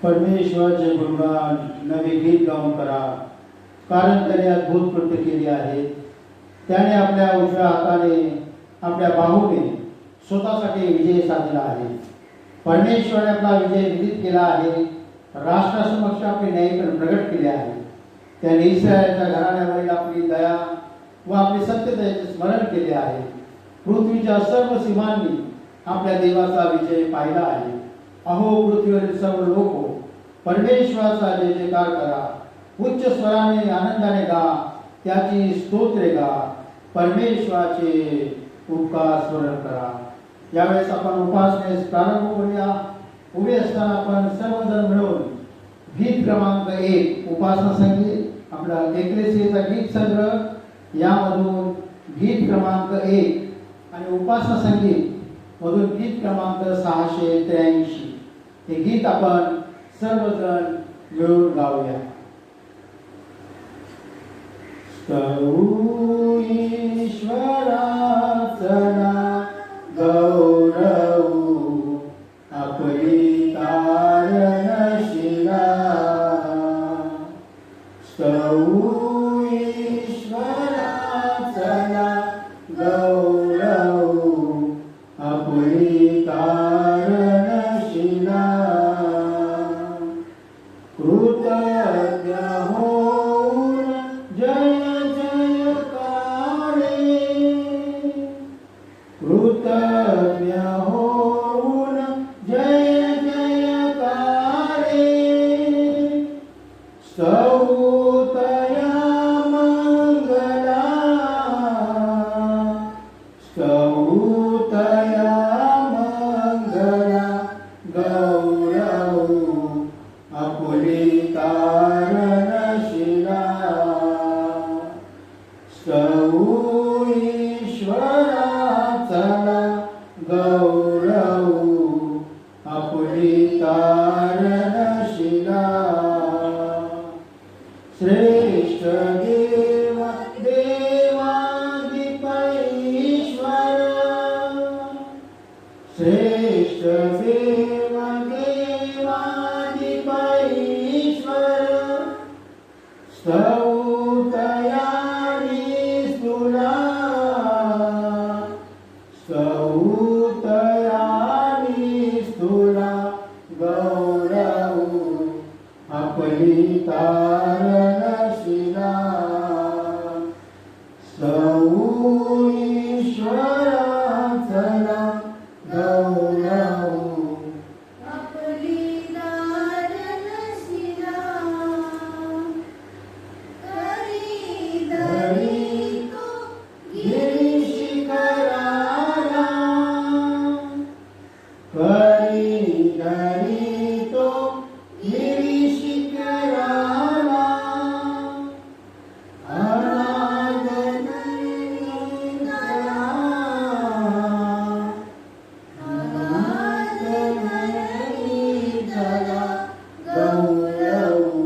परमेश्वराचे गुणगान नवे गीत गाऊन करा, कारण त्याने अद्भुत कृत्य केली आहे. त्याने आपल्या उजव्या हाताने आपल्या बाहूने स्वतःसाठी विजय साधला आहे. परमेश्वराने आपला विजय विदित केला आहे. राष्ट्रासमक्ष आपले न्यायीकरण प्रगट केले आहे. त्याने इस्रायलच्या घराण्यावरील आपली दया व आपली सत्यतेचे स्मरण केले आहे. पृथ्वीच्या सर्व सीमांनी आपल्या देवाचा विजय पाहिला आहे. अहो पृथ्वीवरील सर्व लोक परमेश्वराचा जय जयकार करा. उच्च स्वराने आनंदाने गा, त्याची स्तोत्रे गा. परमेश्वराचे उपकार स्मरण करा. यावेळेस आपण उपासनेस प्रारंभ करूया. उभे असताना आपण सर्वजण मिळून गीत क्रमांक 1 उपासना संगीत आपला एकलेसीचा गीत संग्रह यामधून गीत क्रमांक 1 आणि उपासना संगीत मधून गीत क्रमांक 683 हे गीत आपण सर्वजण मिळून गाऊया. स्तवू ईश्वराचा गौरवू आपली तारणशिला. स्तवू ईश्वराचा गौरवू आपली तारणशिला. कृतज्ञ होऊन जय जयकारे. कृतज्ञ होऊन जय जयकारे. स्तवूतया मंगला. स्तवूतया मंगला गौरवू आपली तारणशिला. स्तवू ईश्वराचा गौरवू आपली तारणशिला. श्रेष्ठ देव देवाधिप ईश्वर. श्रेष्ठ देव देवाधिप ईश्वर. स्तवूतया स्तुला. स्तवूतया स्तुला गौरवू आपली तारणशिला. स्तवू ईश्वराचा गौरवू आपली तारणशिला. करी धरी तो गिरिशिखराला. करी धरी तो गिरिशिखराला. अनाथ धरला. अनाथ धरला गौरवू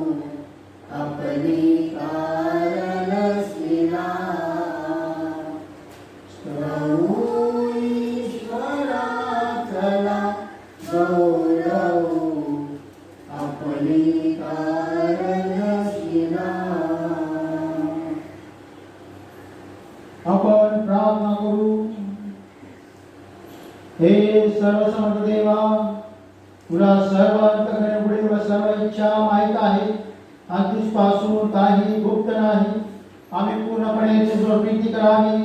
आपली तारणशिला. स्तवू ईश्वराचा गौरवू आपली तारणशिला. आपण प्रार्थना करू. हे सर्वसमर्थ देवा, तुला सर्व अंतःकरणापुढे व सर्व इच्छा माहीत आहे. आधीपासून काही गुप्त नाही. आम्ही पूर्णपणे तुझ्यावर प्रीती करावी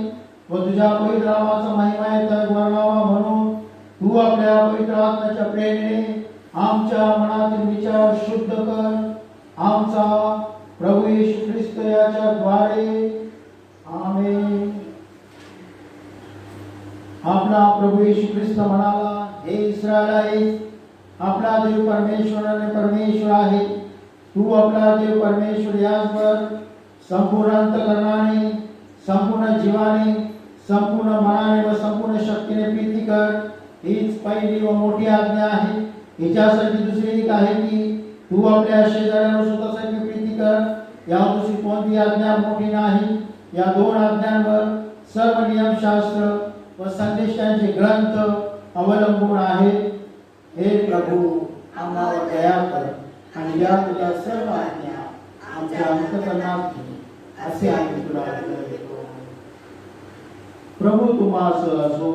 व तुझ्या पवित्र नामाचा महिमा वर्णावा म्हणून तू आपल्या पवित्र आत्म्याच्या प्रेरणेने आमच्या मनातील विचार शुद्ध कर. आमचा प्रभू येशू ख्रिस्त याच्या द्वारे. आमेन. आपला प्रभू येशू ख्रिस्त म्हणाला, हे इस्रायल, आपला देव परमेश्वर आणि परमेश्वर आहे. तू आपला देव परमेश्वर याचवर संपूर्ण अंतःकरणाने, संपूर्ण जीवाने, संपूर्ण मनाने व संपूर्ण शक्तीने प्रीती कर. हीच पहिली व मोठी आज्ञा आहे. हिच्यासाठी दुसरी एक आहे की तू आपल्या शेजाऱ्यावर स्वतःसाठी प्रीती कर. या दुसरी कोणती आज्ञा मोठी नाही. या दोन आज्ञांवर सर्व नियमशास्त्र व संदेशांचे ग्रंथ अवलंबून आहेत. हे प्रभू आम्हाला दया कर. आणि या तुझ्या सर्व आज्ञा आमच्या अंतःकरणात घे, असे आम्ही तुला विनवतो. प्रभू तुम्हास असो.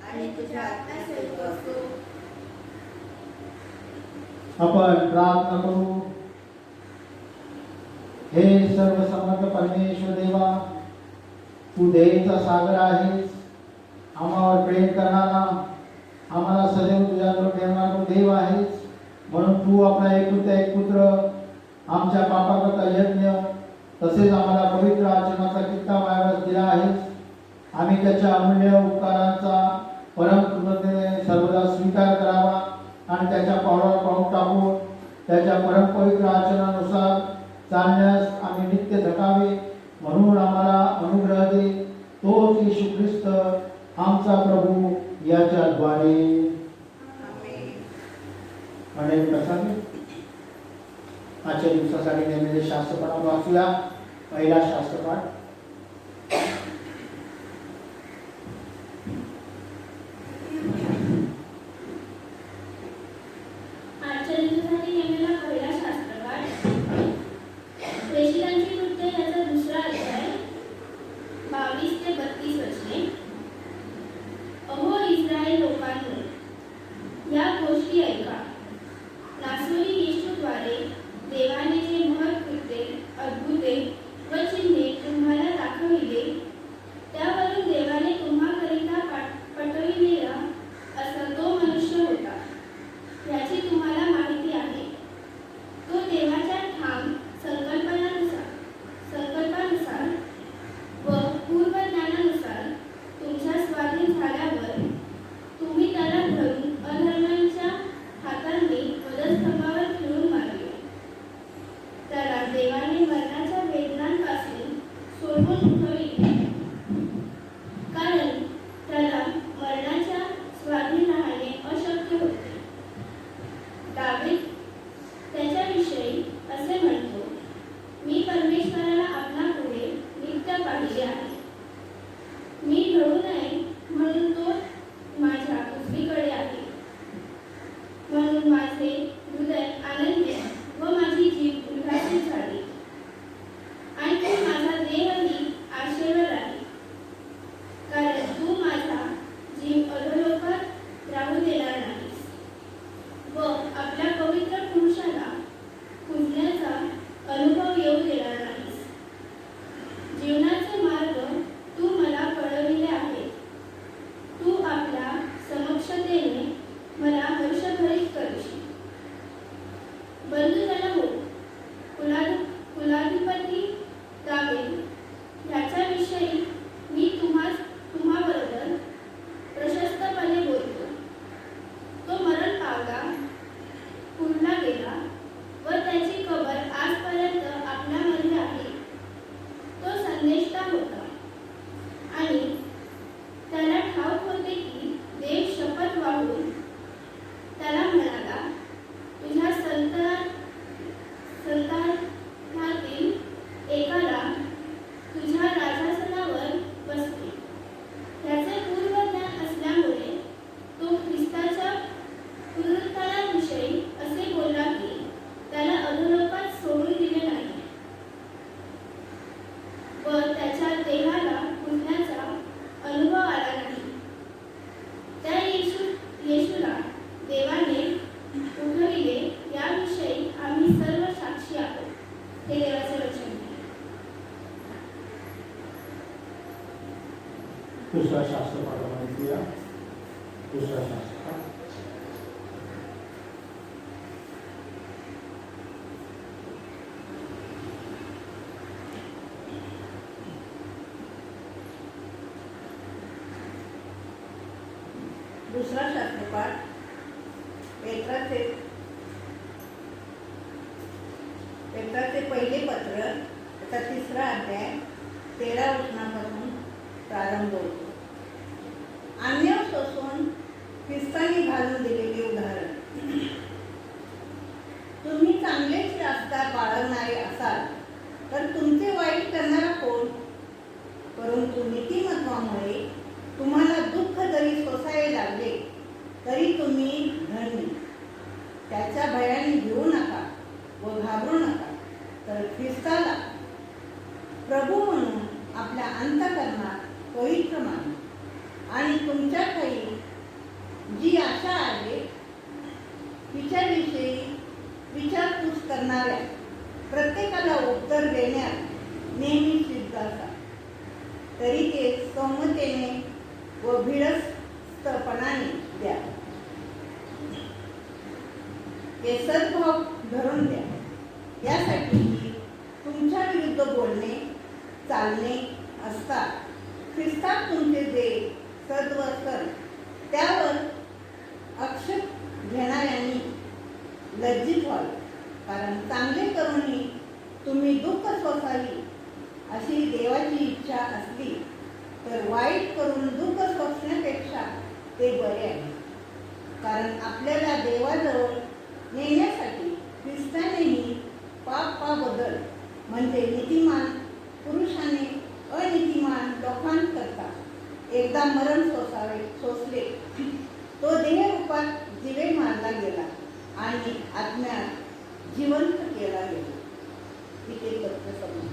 आणि तुझ्या आत्म्यासहित असो. आपण प्रार्थना करू. हे सर्वसमर्थ परमेश्वर देवा, तू दयेचा सागर आहेस. आम्हावर प्रेम करणारा, आम्हाला सदैव तुझ्याजवळ ठेवणारा तू देव आहेस. म्हणून तू आपला एकुलता एक पुत्र आमच्या पापाकरता यज्ञ तसेच आम्हाला पवित्र आचरणाचा कित्ता वायरस दिला आहेस. आम्ही त्याच्या अमूल्य उपकारांचा परम कृतज्ञतेने सर्वदा स्वीकार करावा आणि त्याच्या पावलावर पाऊल टाकून त्याच्या परमपवित्र आचरणानुसार चालण्यास आम्ही नित्य झटावे. म्हणून आम्हाला अनुग्रह दे, तोच येशू ख्रिस्त आमचा प्रभू, याच्याद्वारे. अनेक प्रसंग आजच्या दिवसासाठी नेमलेले शास्त्रपाठ वाचूया. पहिला शास्त्रपाठ. आजच्या दिवसासाठी नेमलेला पहिला शास्त्रपाठ प्रेषितांची कृत्ये याचा दुसरा अध्याय 22 ते 32 वचने. अहो इस्रायल लोकांनो, या गोष्टी ऐका. नासोनी येशूद्वारे देवाने जे महत्कृत्ये, अद्भुते व चिन्हे तुम्हाला दाखविले, त्यावरून देवाने तुम्हाकरिता पटविलेला असा तो मनुष्य होता, याची तुम्हाला माहिती आहे. तो देवाच्या ठाम संकल्पानुसार व पूर्वज्ञानानुसार तुमच्या स्वाधीन झाल्यावर तुम्ही त्याला धरून अधर्मांच्या हातांनी वधस्तंभावर खिळून मारले. त्याला देवाने मरणाच्या वेदनांपासून सोडवून उठविले, कारण त्याला मरणाच्या स्वाधीन राहणे अशक्य होते. दावीद त्याच्याविषयी असे म्हणतो, मी परमेश्वराला आपणापुढे नित्य पाहिले आहे. मी ढळू नये म्हणून तो माझ्या उजवीकडे आहे. म्हणून माझे हृदय आनंदी व माझी जीभ उल्हासित झाली, आणि तू माझा देहही आशेवर आहे. कारण तू माझा जीव अधोलोकात राहू देणार नाहीस व आपल्या पवित्र पुरुषाला पूजण्याचा अनुभव येऊ देणार नाहीस. जीवनाचे मार्ग तू मला कळविले आहेत. तू आपल्या समक्षतेने मला हर्षभरित करशील. बंधुजन हो, कुलाधिपती दावीद ह्याच्याविषयी मी तुम्हाबरोबर प्रशस्तपणे बोलतो. तो मरण पावला, पुरला गेला व त्याची कबर आजपर्यंत आपल्यामध्ये आहे. तो संदेष्टा होता आणि त्याला ठाऊक होते की देव शपथ वाहून त्याला म्हणाला, तुझ्या संतानातील एकाला तुझ्या राजासनावर बसवे. त्याचे पूर्वज्ञान असल्यामुळे तो ख्रिस्ताच्या पुनरुत्थानाविषयी असे बोलला की त्याला अधोलोकात सोडून दिले नाही व त्याच्या देहाला पुजण्याचा अनुभव आला नाही. त्या येशूला देवाने उठविले याविषयी आम्ही सर्व साक्षी आहोत. हे देवाचे वचन आहे. दुसरा शास्त्रपाठ ऐकूया. दुसरा शास्त्रपाठ. दुसरा शास्त्रपाठ पेत्राचे पहिले पत्र, त्याचा तिसरा अध्याय 13 वचनापासून प्रारंभ होतो. अन्य सोसून ख्रिस्ताने घालून दिलेले उदाहरण. तुम्ही चांगलेच रास्ता बाळगणारे असाल तर तुमचे वाईट करणारा कोण? परंतु नीतिमत्वामुळे तुम्हाला दुःख जरी सोसावे लागले तरी तुम्ही धन्य. त्याच्या भयाने घेऊ नका, व घाबरू नका, तर ख्रिस्ताला प्रभू म्हणून आपल्या अंतःकरणात पवित्र माना आणि तुमच्या ठायी जी आशा आहे तिच्याविषयी विचारपूस करणाऱ्या प्रत्येकाला उत्तर देण्यात नेहमी सिद्ध असा. तरी ते सौम्यतेने व भिडस्तपणाने द्या. ते सद्भाव धरून द्या. यासाठी तुमच्या विरुद्ध बोलणे चालणे असता ख्रिस्तात तुमचे जे सद्वर्तन त्यावर आक्षेप घेणाऱ्यांनी लज्जित व्हावे. कारण चांगले करूनही तुम्ही दुःख सोसावी अशी देवाची इच्छा असली तर वाईट करून दुःख सोसण्यापेक्षा ते बरे आहे. कारण आपल्याला देवाजवळ नेण्यासाठी ख्रिस्तानेही पापाबद्दल म्हणजे नीतिमान पुरुषाने अनीतिमान लोकांकरता एकदा मरण सोसले. तो देहरूपात जीवे मारला गेला आणि आत्म्यात जिवंत केला गेला. इथे तत्वसमज.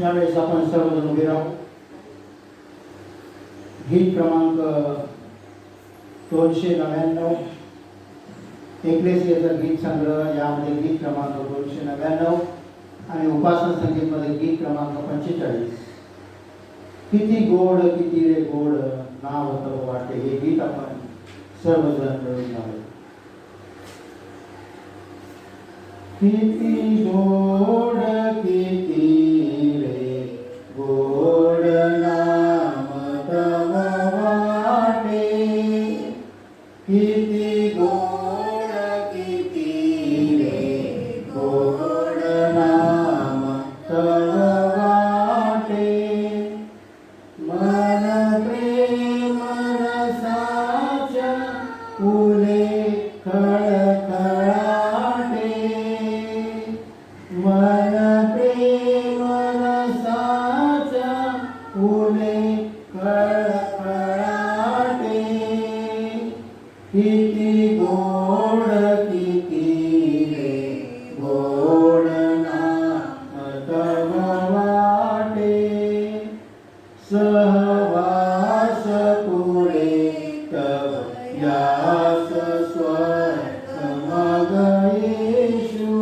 यावेळेस आपण सर्वजण उभे राहू. गीत क्रमांक 299 एकलेसियाचा गीत संग्रह, यामध्ये गीत क्रमांक 299 आणि उपासना संगीतमध्ये गीत क्रमांक 45. किती गोड किती रे गोड नाव तव वाटे, हे गीत आपण सर्वजण मिळून गाऊया. किती गोड किती रे गोड नाम तव वाटे, किती गोड किती रे गोड नाम तव वाटे. मन प्रेम रसाच्या फुले खळखळाटे, मन प्रेम रसाच्या फुले खळखळाटे. किती गोड किती रे गोड नाम तव वाटे. सहवास पुढे तव यास स्वर्ग मग येशू.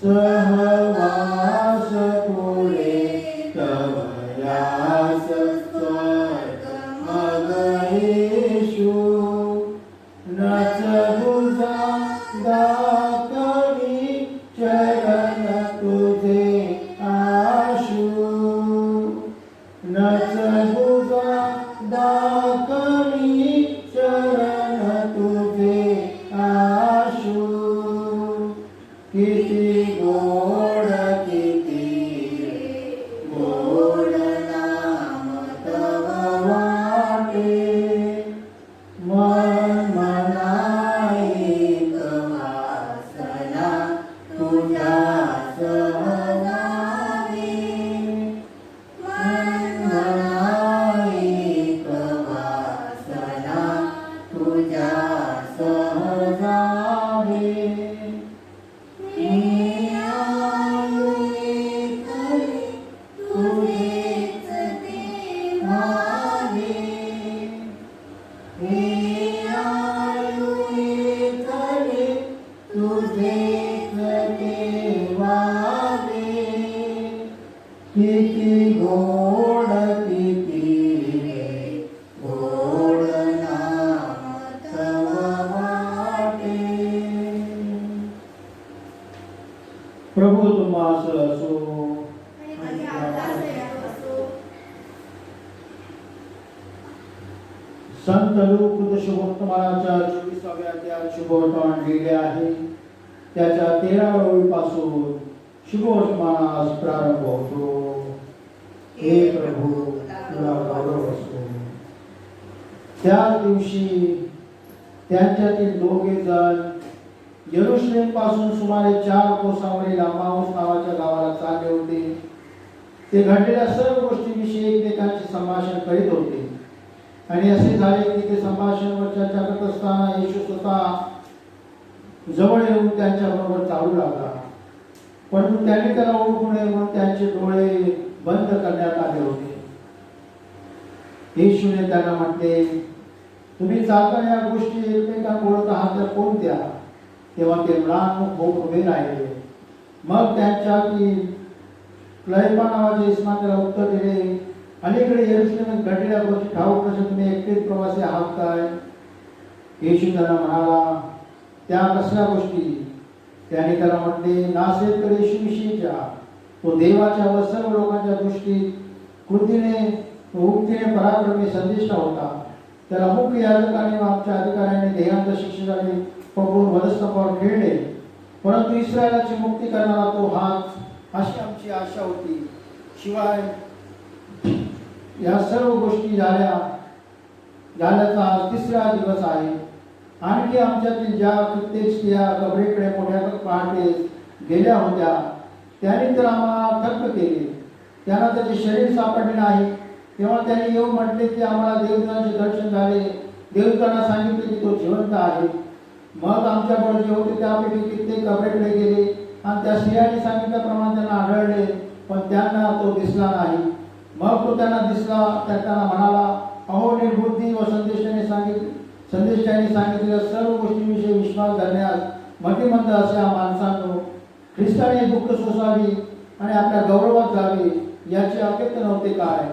सहवास पुढे तव यास स्वर्ग मग येशू. नच तुझा दाखवी चरण तुझे आशू. नच तुझा दाखवी चरण तुझे आशू. किती गोड किती गोड नाम तव वाटे. मन मनाईक वासना तुझ्या सहजावी. मन मनाईक वासना तुझ्या सहजावी. तुझेच देवावे, तुझेच देवावे. किती गोड किती रे गोड नाम तव वाटे. प्रभू तुम्हास असो आणि आपला सेवक असो. संत लूक शुभवर्तमानाच्या 24व्या अध्यायात शुभवर्तमान लिहिले आहे. त्याच्या 13व्या ओळीपासून शुभवर्तमानास प्रारंभ होतो. हे प्रभू तुला गौरव असो. त्या दिवशी त्यांच्यातील दोघे जण यरुशलेम पासून सुमारे 4 कोसांवरील अम्माऊस नावाच्या गावाला चालले होते. ते घडलेल्या सर्व गोष्टींविषयी एकमेकांशी संभाषण करीत होते आणि असे झाले की ते संभाषणवर चर्चा करत असताना येशू स्वतः जवळ येऊन त्यांच्याबरोबर चालू लागला. परंतु त्यांनी त्याला ओळखू नये म्हणून त्यांचे डोळे बंद करण्यात आले होते. येशूने त्यांना म्हटले, तुम्ही चालताना या गोष्टी एकमेकांना बोलत आहात तर कोणत्या? तेव्हा ते म्लान होऊन उभे राहिले. मग त्यांच्या की क्लैपा नावाचे इस्मा त्याला उत्तर दिले, अलीकडे यरूशलेमात घडलेल्या गोष्टी ठाऊक नसून तुम्ही एकटेच प्रवासी आहात काय? येशू त्यांना म्हणाला, त्या कसल्या गोष्टी? त्याने त्याला म्हटले, नासरेतकर येशूविषयीच्या. तो देवाच्या व सर्व लोकांच्या दृष्टीत कृतीने उक्तीने पराक्रमी संदिष्टा होता. त्याला मुख्य याजकांनी व आमच्या अधिकाऱ्यांनी देहांत शिक्षकांनी पकडून वधस्तंभावर खेळले. परंतु इस्रायलाची मुक्ती करणारा तो हाच, अशी आमची आशा होती. शिवाय या सर्व गोष्टी झाल्याचा आज तिसरा दिवस आहे. आणखी आमच्यातील ज्या कित्येक स्त्रिया कबरेकडे मोठ्या पहाटे गेल्या होत्या त्यांनी तर आम्हाला थक्क केले. त्यांना त्याचे शरीर सापडले नाही. तेव्हा त्यांनी येऊन म्हटले की आम्हाला देवदूतांचे दर्शन झाले. देवदूतांना सांगितले की तो जिवंत आहे. मग आमच्याकडे जे होते त्यापैकी कित्येक कबरेकडे गेले आणि त्या स्त्रियांनी सांगितल्याप्रमाणे त्यांना आढळले, पण त्यांना तो दिसला नाही. मग तो त्यांना दिसला तर त्यांना म्हणाला, अहो निर्बुद्धी व संदेशाने सांगितलेल्या सर्व गोष्टींविषयी विश्वास धरण्यास मतिमंद अशा माणसांनो, ख्रिस्ताने दुःख सोसावी आणि आपल्या गौरवात जावे याची अपेक्षा नव्हते काय?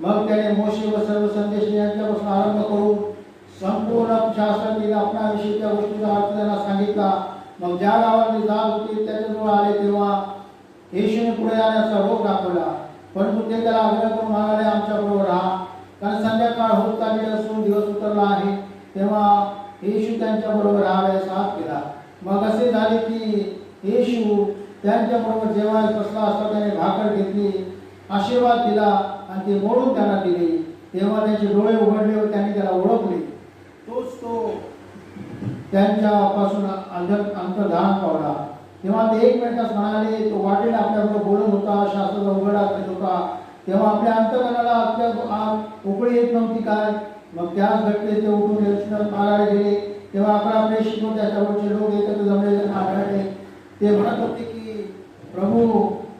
मग त्याने मोशे व सर्व संदेश यांच्यापासून आरंभ करून संपूर्ण शास्त्रातील आपणाविषयी त्या गोष्टीचा अर्थ त्यांना सांगितला. मग ज्या गावात ते जात होते त्याच्याजवळ आले तेव्हा येशूने पुढे जाण्याचा रोग दाखवला. परंतु ते त्याला आग्रह करून म्हणाले, आमच्याबरोबर राहा, कारण संध्याकाळ होत चालली असून दिवस उतरला आहे. तेव्हा येशू त्यांच्याबरोबर राहावयास हात केला. मग असे झाले की येशू त्यांच्याबरोबर जेवायला बसला असता त्याने भाकर घेतली, आशीर्वाद दिला आणि ते मोडून त्यांना दिले. तेव्हा त्यांचे डोळे उघडले व त्यांनी त्याला ओळखले. तोच तो त्यांच्यापासून अंतर्धान पावला. तेव्हा ते एकमेकांस म्हणाले, तो वाटेल आपल्याबरोबर बोलत होता, शास्त्राचा उघडा करीत होता, तेव्हा आपल्या अंतकरणाला आत उकळी येत नव्हती काय? मग त्याच घटले ते उठून यरूशलेमात मागायला गेले. तेव्हा आपले शिकून त्याच्यावरचे लोक एकत्र जमलेले आढळले. ते म्हणत होते की प्रभू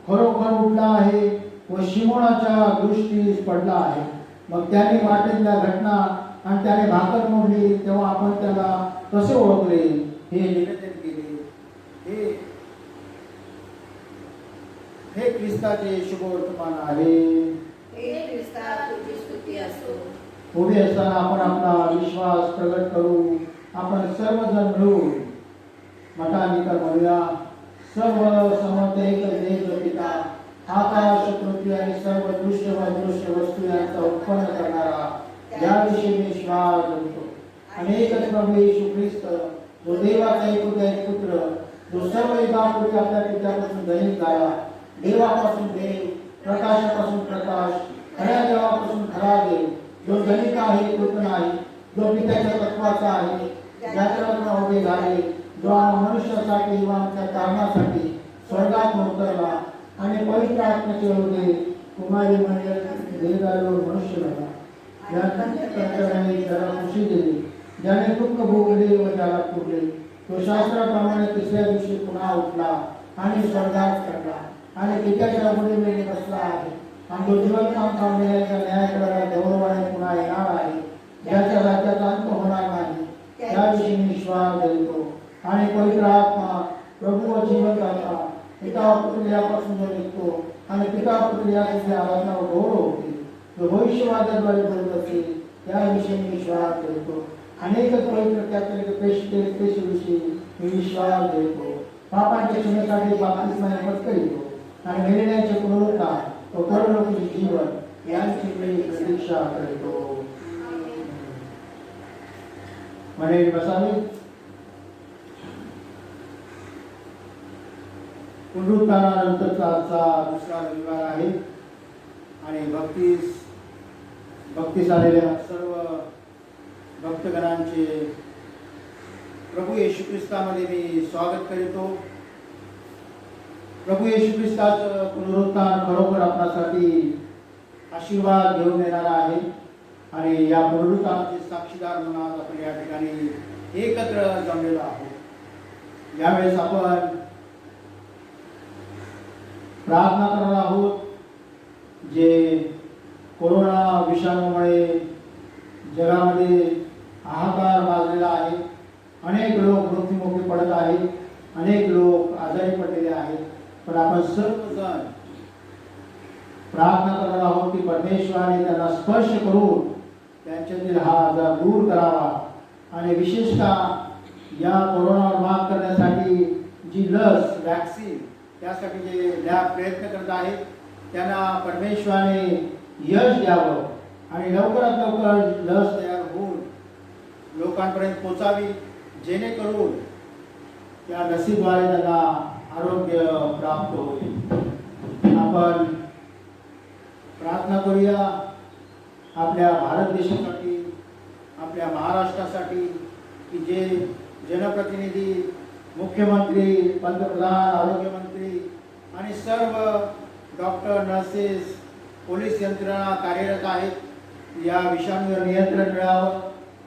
खरोखर उठला आहे व शिमोनाच्या दृष्टीस पडला आहे. मग त्याने वाटेतल्या घटना आणि त्याने भाकर मोडली तेव्हा आपण त्याला कसे ओळखले हे निवेदन केले. हे ख्रिस्ताचे शुभवर्तमान आहे. हे ख्रिस्ता तुझी स्तुती असो. उभे असताना आपण आपला विश्वास प्रगट करू. आपण सर्वजण मिळून मठानिका म्हणूया. सर्व समर्थ एक देव पिता, आकाश पृथ्वी आणि सर्व दृश्य व अदृश्य वस्तू यांचा उत्पन्न करणारा, ज्याविषयी मी विश्वास करतो. अनेकच प्रभू येशू ख्रिस्त, जो देवाचा एकुलता पुत्र, जो सर्व युगांपूर्वी आपल्या पित्यापासून जनित झाला, देवापासून देव, प्रकाशापासून प्रकाश, खऱ्या देवापासून खरा देव, जो जनित आहे कृत नाही, जो पित्याच्या तत्वाचा आहे, ज्याच्यावर उभे झाले, जो मनुष्यासाठी व आमच्या कारणासाठी स्वर्गात उतरला आणि पवित्र आत्म्याचे होते कुमारी देवदारावर मनुष्य झाला. या पंचकर्तव्याने त्याला खुशी दिली, ज्याने दुःख भोगले व त्याला पुरले. तो शास्त्राप्रमाणे तिसऱ्या दिवशी पुन्हा उठला आणि स्वर्गात चढला आणि पित्याच्या मुलीने बसला आहे. आणि तो जीवनकाम मेल्याच्या न्याय करायला गौरवाने पुन्हा येणार आहे, ज्याच्या राज्याचा अंत होणार नाही. त्याविषयी मी विश्वास देतो. आणि पवित्र आत्मा प्रभू व जीवनदाता पिता पुत्र यापासून जो निघतो आणि पिता पुत्र याची आराधना व गौरव होते, जो भविष्यवादाद्वारे बोलत असेल त्याविषयी मी विश्वास देतो. अनेकच पवित्र कॅथलिक पेशीविषयी मी विश्वास देतो. पापांच्या क्षमेसाठी बाप्तिस्माने मत करीतो आणि मेलेल्यांचे पुनरुत्थान व परलोकी जीवन यांची मी प्रतीक्षा करतो. मंडळी बसावी. पुनरुत्थानानंतरचा आजचा दुसरा रविवार आहे आणि भक्तीस आलेल्या सर्व भक्तगणांचे प्रभू येशू ख्रिस्तामध्ये मी स्वागत करीतो. प्रभू येशू ख्रिस्ताचं पुनरुत्थान खरोखर आपणासाठी आशीर्वाद घेऊन येणार आहे. आणि या पुनरुत्थानाचे साक्षीदार म्हणून आज आपण या ठिकाणी एकत्र जमलेलो आहोत. यावेळेस आपण प्रार्थना करणार आहोत. जे कोरोना विषाणूमुळे जगामध्ये हाहाकार माजलेला आहे, अनेक लोक मृत्युमुखी पडत आहेत, अनेक लोक आजारी पडलेले आहेत, पण आपण सर्वजण प्रार्थना करणार आहोत की परमेश्वराने त्यांना स्पर्श करून त्यांच्यातील हा आजार दूर करावा आणि विशेषतः या कोरोनावर मात करण्यासाठी जी लस वॅक्सिन त्यासाठी जे लॅब प्रयत्न करत आहेत त्यांना परमेश्वराने यश द्यावं आणि लवकरात लवकर लस तयार होऊन लोकांपर्यंत पोचावी, जेणेकरून त्या लसीद्वारे त्यांना आरोग्य प्राप्त होईल. आपण प्रार्थना करूया आपल्या भारत देशासाठी, आपल्या महाराष्ट्रासाठी की जे जनप्रतिनिधी, मुख्यमंत्री, पंतप्रधान, आरोग्यमंत्री आणि सर्व डॉक्टर, नर्सेस, पोलीस यंत्रणा कार्यरत आहेत, या विषाणूवर नियंत्रण मिळावं,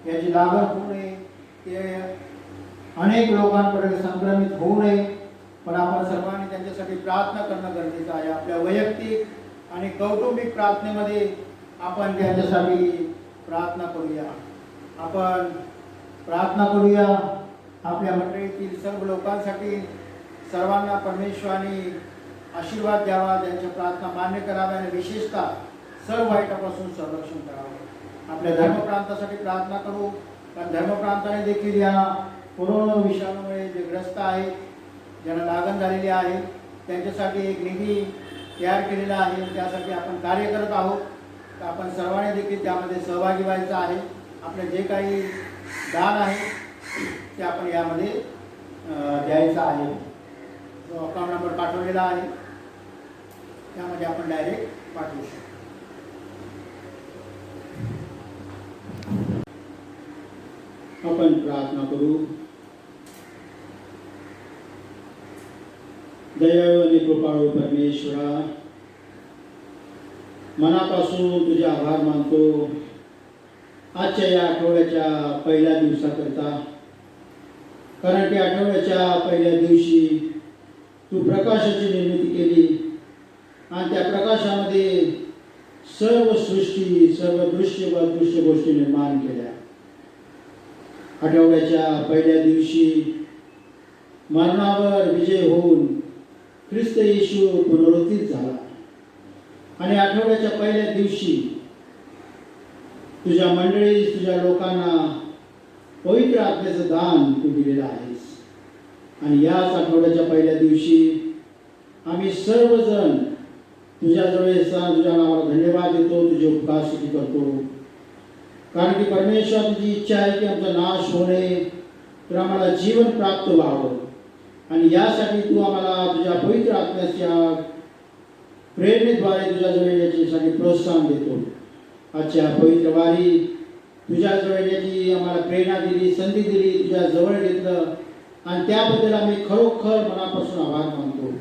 याची लागण होऊ नये, ते अनेक लोकांपर्यंत संक्रमित होऊ नये. पण आपण सर्वांनी त्यांच्यासाठी प्रार्थना करणं गरजेचं आहे. आपल्या वैयक्तिक आणि कौटुंबिक प्रार्थनेमध्ये आपण त्यांच्यासाठी प्रार्थना करूया. आपण प्रार्थना करूया आपल्या मंडळीतील सर्व लोकांसाठी. सर्वांना परमेश्वराने आशीर्वाद द्यावा, त्यांच्या प्रार्थना मान्य कराव्या आणि विशेषतः सर्व वाईटापासून संरक्षण करावं. आपल्या धर्मप्रांतासाठी प्रार्थना करू, कारण धर्मप्रांताने देखील या कोरोना विषाणूमुळे जे ग्रस्त आहेत, ज्यांना लागण झालेली आहे, त्यांच्यासाठी एक निधी तयार केलेला आहे. त्यासाठी आपण कार्य करत आहोत. तर आपण सर्वांनी देखील त्यामध्ये सहभागी व्हायचं आहे. आपले जे काही दान आहे ते आपण यामध्ये द्यायचं आहे. जो अकाउंट नंबर पाठवलेला आहे त्यामध्ये आपण डायरेक्ट पाठवू शकतो. आपण प्रार्थना करू. दयाळू आणि कृपाळू परमेश्वरा, मनापासून तुझे आभार मानतो आजच्या या आठवड्याच्या पहिल्या दिवसाकरता, कारण की आठवड्याच्या पहिल्या दिवशी तू प्रकाशाची निर्मिती केली आणि त्या प्रकाशामध्ये सर्व सृष्टी, सर्व दृश्य व अदृश्य गोष्टी निर्माण केल्या. आठवड्याच्या पहिल्या दिवशी मरणावर विजय होऊन ख्रिस्त येशू पुनरुत्थित झाला आणि आठवड्याच्या पहिल्या दिवशी तुझ्या मंडळी, तुझ्या लोकांना पवित्र आत्म्याचं दान तू दिलेलं आहेस. आणि याच आठवड्याच्या पहिल्या दिवशी आम्ही सर्वजण तुझ्याजवळ येताना तुझ्या नावाला धन्यवाद देतो, तुझे उपकार स्तुती करतो. कारण की परमेश्वर तुझी इच्छा आहे की आमचा नाश होऊ नये, तर आम्हाला जीवन प्राप्त व्हावं. आणि यासाठी तू आम्हाला तुझ्या पवित्र आत्म्याच्या प्रेरणेद्वारे तुझ्याजवळ येण्यासाठी प्रोत्साहन देतो. आजच्या पवित्र वारी तुझ्याजवळ येण्याची आम्हाला प्रेरणा दिली, संधी दिली, तुझ्या जवळ घेतलं आणि त्याबद्दल आम्ही खरोखर मनापासून आभार मानतो.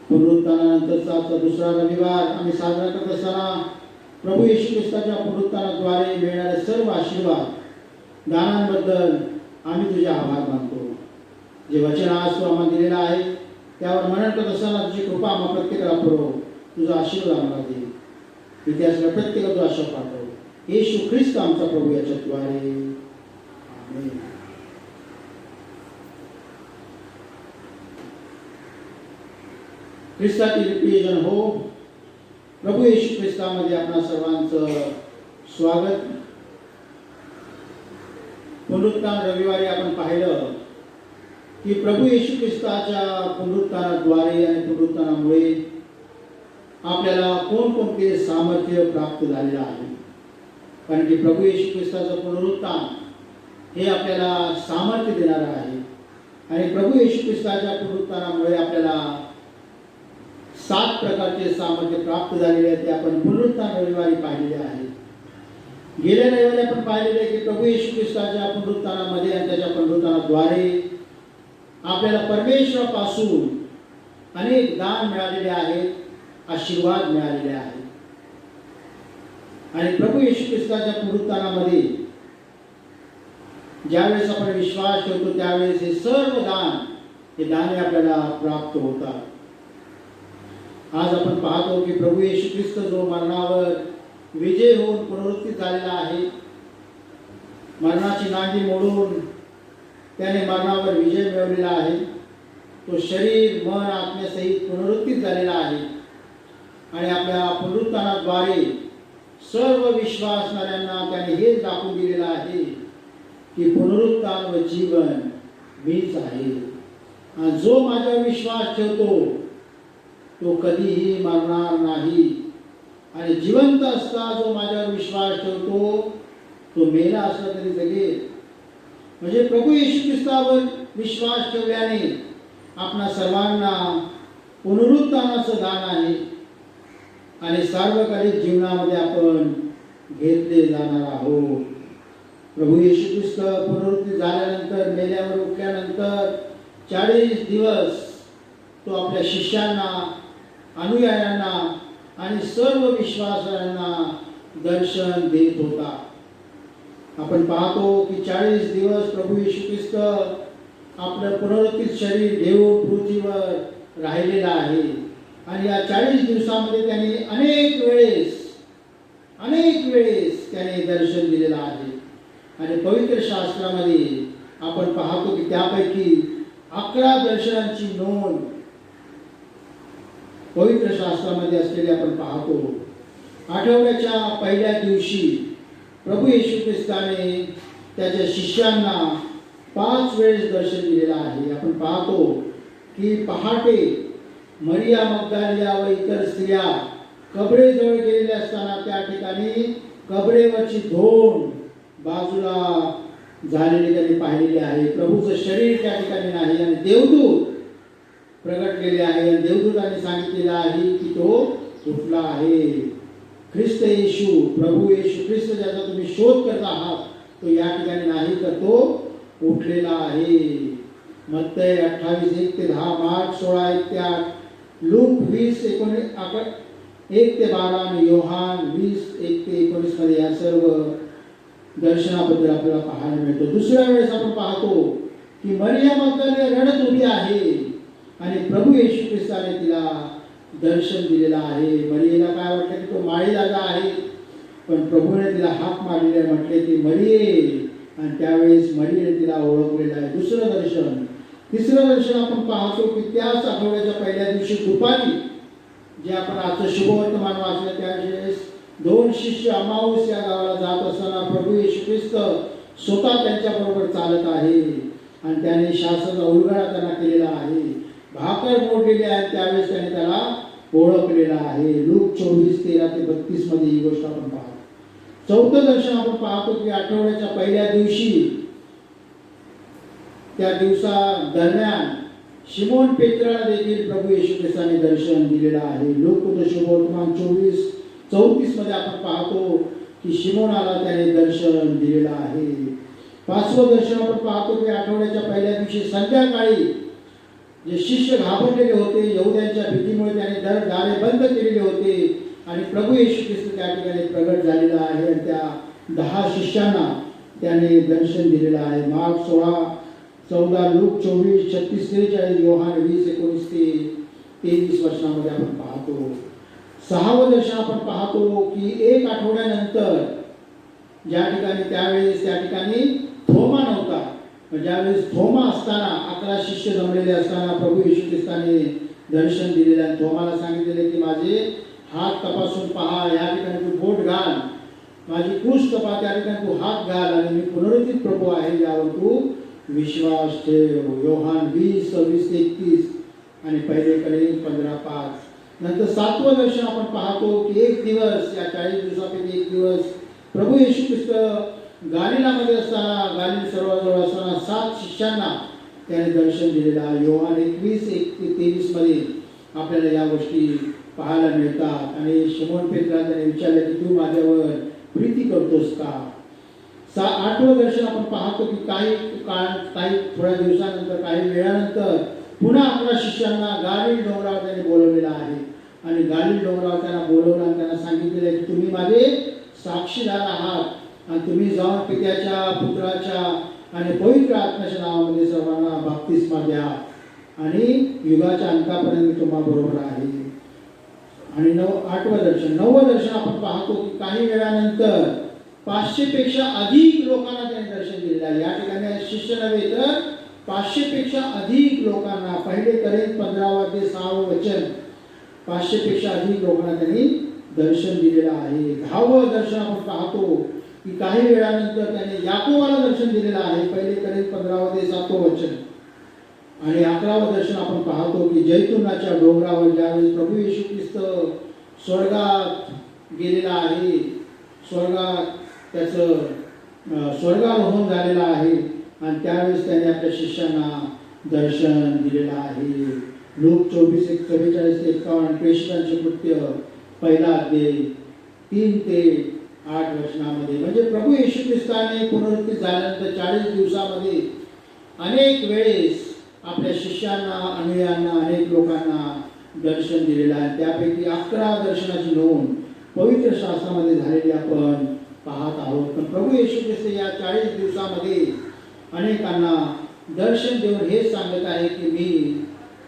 पुनरुत्थानानंतरचा आजचा दुसरा रविवार आम्ही साजरा करत असताना प्रभू येशू ख्रिस्ताच्या पुनरुत्थानाद्वारे मिळणारे सर्व आशीर्वाद दानांबद्दल आम्ही तुझे आभार मानतो. जे वचन आज तू आम्हाला दिलेलं आहे त्यावर मनन करत असताना तुझी कृपा आम्हा प्रत्येकाला पुरव, तुझा आशीर्वाद आम्हाला दे. इतिहासाला प्रत्येकाला तू आशा पाठव. येशू ख्रिस्त आमचा प्रभू याच्याद्वारे आमेन. ख्रिस्तातील प्रियजन हो, प्रभू येशू ख्रिस्तामध्ये आपणा सर्वांचं स्वागत. पुनरुत्थान रविवारी आपण पाहिलं की प्रभू येशू ख्रिस्ताच्या पुनरुत्थानाद्वारे आणि पुनरुत्थानामुळे आपल्याला कोणकोणते सामर्थ्य प्राप्त झालेलं आहे. कारण की प्रभू येशू ख्रिस्ताचं पुनरुत्थान हे आपल्याला सामर्थ्य देणारं आहे. आणि प्रभू येशू ख्रिस्ताच्या पुनरुत्थानामुळे आपल्याला 7 प्रकारचे सामर्थ्य प्राप्त झालेले आहेत. ते आपण पुनरुत्थान रविवारी पाहिलेले आहे. गेल्या रविवारी आपण पाहिलेले की प्रभू येशू ख्रिस्ताच्या पुनरुत्थानामध्ये आणि त्याच्या पुनरुत्थानाद्वारे आपल्याला परमेश्वरापासून अनेक दान मिळालेले आहेत, आशीर्वाद मिळालेले आहेत. आणि प्रभू येशू ख्रिस्ताच्या पुनरुत्थानामध्ये ज्यावेळेस आपण विश्वास ठेवतो त्यावेळेस हे सर्व दान, हे दाने आपल्याला प्राप्त होतात. आज आपण पाहतो की प्रभू येशू ख्रिस्त जो मरणावर विजय होऊन पुनरुत्थित झालेला आहे, मरणाची नांदी मोडून त्याने मरणावर विजय मिळवलेला आहे. तो शरीर मन आत्म्यासहित पुनरुत्थित झालेला आहे आणि आपल्या पुनरुत्थानाद्वारे सर्व विश्वासणाऱ्यांना त्याने हेच दाखवून दिलेलं आहे की पुनरुत्थान व जीवन मीच आहे. आणि जो माझ्यावर विश्वास ठेवतो तो कधीही मरणार नाही आणि जिवंत असता जो माझ्यावर विश्वास ठेवतो तो मेला असला तरी जगेल. म्हणजे प्रभू येशू ख्रिस्तावर विश्वास ठेवल्याने आपणा सर्वांना पुनरुत्थानाचं दान आहे आणि सार्वकालिक जीवनामध्ये आपण घेतले जाणार आहोत. प्रभू येशू ख्रिस्त पुनरुत्थित झाल्यानंतर, मेल्यावर उठल्यानंतर 40 दिवस तो आपल्या शिष्यांना, अनुयायांना आणि सर्व विश्वासांना दर्शन देत होता. आपण पाहतो की 40 दिवस प्रभू येशू ख्रिस्त आपलं पुनरुत्थित शरीर घेऊन पृथ्वीवर राहिलेला आहे आणि या 40 दिवसामध्ये त्याने अनेक वेळेस त्याने दर्शन दिलेलं आहे. आणि पवित्र शास्त्रामध्ये आपण पाहतो की त्यापैकी 11 दर्शनांची नोंद पवित्र शास्त्रामध्ये असलेली आपण पाहतो. आठवड्याच्या पहिल्या दिवशी प्रभू येशू ख्रिस्ताने त्याच्या शिष्यांना 5 वेळेस दर्शन दिलेलं आहे. आपण पाहतो की पहाटे मरिया मगदलिया व इतर स्त्रिया कबरेजवळ गेलेल्या असताना त्या ठिकाणी कबरेवरची धोंड बाजूला झालेली त्यांनी पाहिलेली आहे. प्रभूचं शरीर त्या ठिकाणी नाही आणि देवदूत प्रगटलेले आहे आणि देवदूतांनी सांगितलेलं आहे की तो उठला आहे. ख्रिस्त येशू, प्रभू येशू ख्रिस्त ज्याचा तुम्ही शोध करत आहात तो या ठिकाणी नाही तर तो उठलेला आहे. मत्तई 28:1-10, मार्क 16:1-8, लूक 20:1-12 आणि योहान 20:1-19 मध्ये या सर्व दर्शनाबद्दल आपल्याला पाहायला मिळतो. दुसऱ्या वेळेस आपण पाहतो की मरिया मगदलिया रडत उभी आहे आणि प्रभू येशू ख्रिस्ताने तिला दर्शन दिलेलं आहे. मरियेला काय वाटलं की तो माळी जागा आहे, पण प्रभूने तिला हाक मारलेले म्हटले की मरिये, आणि त्यावेळेस मरियेने तिला ओळखलेलं आहे. तिसरं दर्शन आपण पाहतो की त्याच आठवड्याच्या पहिल्या दिवशी दुपारी, जे आपण आजचं शुभवर्तमान वाचलं त्यावेळेस 2 शिष्य अमाऊस या गावाला जात असताना प्रभू येशू ख्रिस्त स्वतः त्यांच्याबरोबर चालत आहे आणि त्याने शास्त्राचा उलगडा त्यांना केलेला आहे. भाकर मोडलेली आहे त्यावेळेस त्याने त्याला ओळखलेला आहे. लूक 24:13-32 मध्ये ही गोष्ट आपण पाहतो. चौथं दर्शन आपण पाहतो की आठवड्याच्या पहिल्या दिवशी, त्या दिवसा दरम्यान शिमोन पेत्राला देखील प्रभू येशू ख्रिस्ताने दर्शन दिलेलं आहे. लूक शुभवर्तमान 24:34 मध्ये आपण पाहतो की शिमोनाला त्याने दर्शन दिलेलं आहे. 5वं दर्शन आपण पाहतो की आठवड्याच्या पहिल्या दिवशी संध्याकाळी जे शिष्य घाबरलेले होते, यहुद्यांच्या भीतीमुळे त्याने दारे बंद केलेले होते आणि प्रभू येशू ख्रिस्त त्या ठिकाणी प्रगट झालेला आहे आणि त्या 10 शिष्यांना त्याने दर्शन दिलेलं आहे. मार्क 16:14, लूक 24:36-43, योहान 20:19-23 वचनामध्ये आपण पाहतो. 6वं दर्शन आपण पाहतो की 1 आठवड्यानंतर ज्या ठिकाणी त्या ठिकाणी थोमा नव्हता, ज्यावेळेस थोमा असताना 11 शिष्य जमलेले असताना प्रभू येशू ख्रिस्ताने दर्शन दिलेलं आहे. थोमाला सांगितलेले की माझे हात तपासून पहा, या ठिकाणी तू बोट घाल, माझी कूस तपा, त्या ठिकाणी तू हात घाल आणि मी पुनरुत्थित प्रभू आहे यावर तू विश्वास ठेव. योहान 20:26-31 आणि 1 कोरिन्थ 15:5. नंतर 7वं दर्शन आपण पाहतो की 1 दिवस, या 40 दिवसापैकी 1 दिवस प्रभू येशू ख्रिस्त गालिलामध्ये असताना, गालिल सरोवराजवळ असताना 7 शिष्यांना त्याने दर्शन दिलेलं आहे. योहान 21:1-23 मध्ये आपल्याला या गोष्टी पाहायला मिळतात. आणि शिमोन पेत्राला त्याने विचारले की तू माझ्यावर प्रीती करतोस का. 8वं दर्शन आपण पाहतो की काही थोड्या दिवसानंतर, काही वेळानंतर पुन्हा 11 शिष्यांना गालिल डोंगरावर त्याने बोलवलेलं आहे आणि गालिल डोंगरावर त्यांना बोलवलं आणि त्यांना सांगितलेलं की तुम्ही माझे साक्षीदार आहात आणि तुम्ही जाऊन पित्याच्या पुत्राच्या आणि पवित्र आत्म्याच्या नावामध्ये सर्वांना बाप्तिस्मा द्या आणि युगाच्या अंतापर्यंत मी तुम्हा बरोबर आहे. आणि 9वं दर्शन आपण पाहतो की काही वेळानंतर 500 पेक्षा अधिक लोकांना त्याने दर्शन दिलेलं आहे. या ठिकाणी शिष्य नव्हे तर 500 पेक्षा अधिक लोकांना, पहिले करेन 15 ते 6 वचन, 500 पेक्षा अधिक लोकांना त्यांनी दर्शन दिलेलं आहे. 10वं दर्शन आपण पाहतो की काही वेळानंतर त्याने याकोबाला दर्शन दिलेलं आहे. पहिले करेन 15 ते 7 वचन. आणि 11वं दर्शन आपण पाहतो की जैतुनाच्या डोंगरावर ज्यावेळेस प्रभू येशू ख्रिस्त स्वर्गात गेलेला आहे, स्वर्गात त्याचं स्वर्गारोहण झालेलं आहे आणि त्यावेळेस त्याने आपल्या शिष्यांना दर्शन दिलेलं आहे. लूक 24:44-51 प्रेषितांचे कृत्य 1 अध्याय 3 ते 8 वचनामध्ये. म्हणजे प्रभू येशू ख्रिस्ताने पुनरुत्थित झाल्यानंतर 40 दिवसामध्ये अनेक वेळेस आपल्या शिष्यांना, अनुयायांना, अनेक लोकांना दर्शन दिलेलं आहे. त्यापैकी 11 दर्शनाची नोंद पवित्र शास्त्रामध्ये झालेली आपण पाहत आहोत. पण प्रभू येशू ख्रिस्त या 40 दिवसामध्ये अनेकांना दर्शन देऊन हे सांगत आहे की मी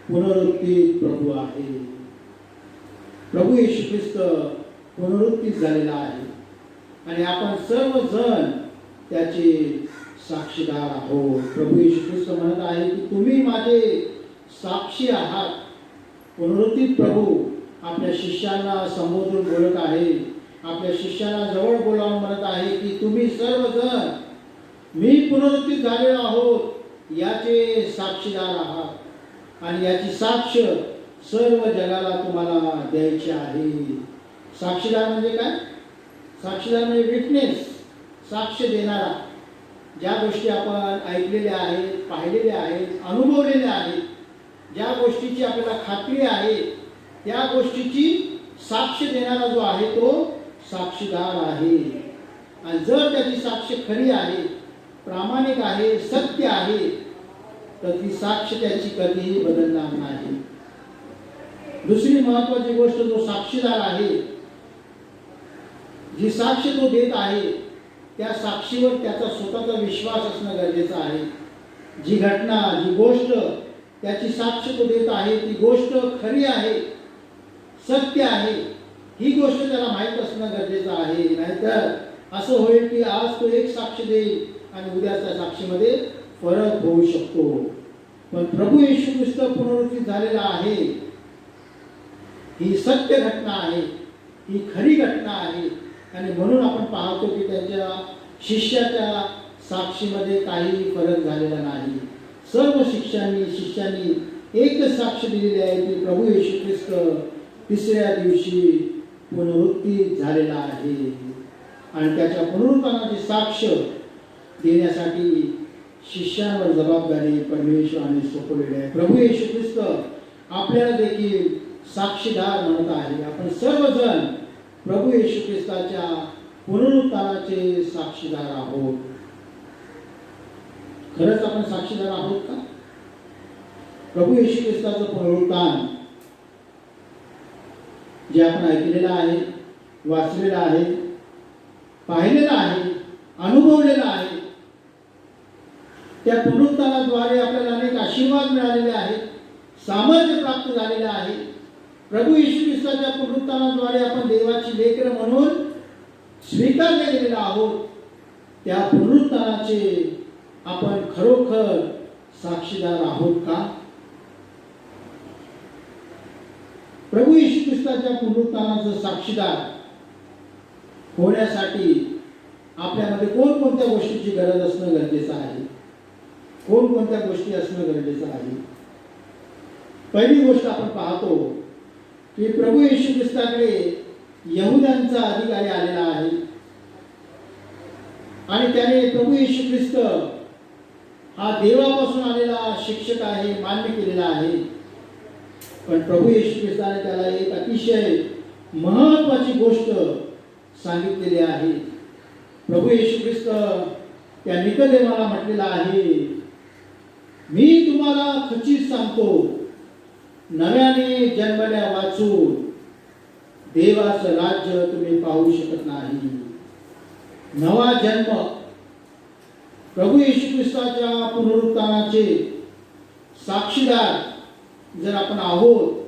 पुनरुत्थित प्रभू आहे. प्रभू येशू ख्रिस्त पुनरुत्थित झालेला आहे आणि आपण सर्वजण त्याचे साक्षीदार आहोत. प्रभू येशू ख्रिस्त म्हणत आहे की तुम्ही माझे साक्षी आहात. पुनरुत्थित प्रभू आपल्या शिष्यांना संबोधून बोलत आहे, आपल्या शिष्यांना जवळ बोलावून म्हणत आहे की तुम्ही सर्वजण मी पुनरुत्थित झालेलो आहोत याचे साक्षीदार आहात आणि याची साक्ष सर्व जगाला तुम्हाला द्यायची आहे. साक्षीदार म्हणजे काय? साक्षीदार म्हणजे विटनेस, साक्ष देणारा. ज्या गोष्टी आपण ऐकलेल्या आहेत, पाहिलेल्या आहेत, अनुभवलेल्या आहेत, ज्या गोष्टीची आपल्याला खात्री आहे त्या गोष्टीची साक्ष देणारा जो आहे तो साक्षीदार आहे. आणि जर त्याची साक्ष खरी आहे, प्रामाणिक आहे, सत्य आहे तर ती साक्ष त्याची कधीही बदलणार नाही. दुसरी महत्वाची गोष्ट, जो साक्षीदार आहे, जी साक्ष तो देत आहे त्या साक्षीवर त्याचा स्वतःचा विश्वास असणं गरजेचं आहे. जी घटना, जी गोष्ट त्याची साक्ष तो देत आहे ती गोष्ट खरी आहे, सत्य आहे, ही गोष्ट त्याला माहीत असणं गरजेचं आहे. नाहीतर असं होईल की आज तो एक साक्ष देईल आणि उद्या त्या साक्षीमध्ये फरक होऊ शकतो. पण प्रभू येशू ख्रिस्त पुनरुत्थित झालेला आहे, ही सत्य घटना आहे, ही खरी घटना आहे आणि म्हणून आपण पाहतो की त्याच्या शिष्याच्या साक्षीमध्ये काही फरक झालेला नाही. सर्व शिष्यांनी एकच साक्ष दिलेली आहे की प्रभू येशू ख्रिस्त 3ऱ्या दिवशी पुनरुत्थित झालेला आहे आणि त्याच्या पुनरुत्थानाची साक्ष देण्यासाठी शिष्यांवर जबाबदारी परमेश्वराने सोपवलेली आहे. प्रभू येशू ख्रिस्त आपल्याला देखील साक्षीदार म्हणत आहे. आपण सर्वजण प्रभू येशू ख्रिस्ताच्या पुनरुत्थानाचे साक्षीदार आहोत. खरंच आपण साक्षीदार आहोत का? प्रभू येशू ख्रिस्ताचं पुनरुत्थान जे आपण ऐकलेलं आहे, वाचलेलं आहे, पाहिलेलं आहे, अनुभवलेलं आहे, त्या पुनरुत्थानाद्वारे आपल्याला अनेक आशीर्वाद मिळालेले आहेत, सामर्थ्य प्राप्त झालेले आहे. प्रभू येशू ख्रिस्ताच्या पुनरुत्थानाद्वारे आपण देवाची लेकरं म्हणून स्वीकारले गेलेले आहोत. त्या पुनरुत्थानाचे आपण खरोखर साक्षीदार आहोत का? प्रभू येशू ख्रिस्ताच्या पुनरुत्थानाचं साक्षीदार होण्यासाठी आपल्यामध्ये कोणकोणत्या गोष्टीची गरज असणं गरजेचं आहे? कोणकोणत्या गोष्टी असणं गरजेचं आहे? पहिली गोष्ट आपण पाहतो की प्रभू येशू ख्रिस्ताकडे यहुद्यांचा अधिकारी आलेला आहे आणि त्याने प्रभू येशू ख्रिस्त हा देवापासून आलेला शिक्षक आहे मान्य केलेला आहे. पण प्रभू येशू ख्रिस्ताने त्याला एक अतिशय महत्वाची गोष्ट सांगितलेली आहे. प्रभू येशू ख्रिस्त त्या निकोदेमाला म्हटलेला आहे, मी तुम्हाला खचित सांगतो, नव्याने जन्मल्या वाचून देवाचं राज्य तुम्ही पाहू शकत नाही. नवा जन्म, प्रभू येशू ख्रिस्ताच्या पुनरुत्थानाचे साक्षीदार जर आपण आहोत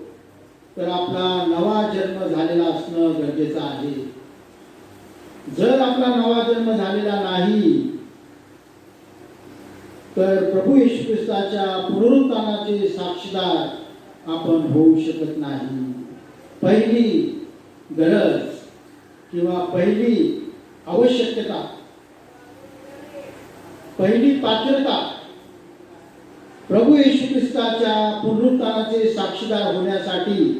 तर आपला नवा जन्म झालेला असणं गरजेचं आहे. जर आपला नवा जन्म झालेला नाही तर प्रभू येशू ख्रिस्ताच्या पुनरुत्थानाचे साक्षीदार आपण होऊ शकत नाही. पहिली गरज किंवा पहिली आवश्यकता, पहिली पात्रता प्रभू येशू ख्रिस्ताच्या पुनरुत्थानाचे साक्षीदार होण्यासाठी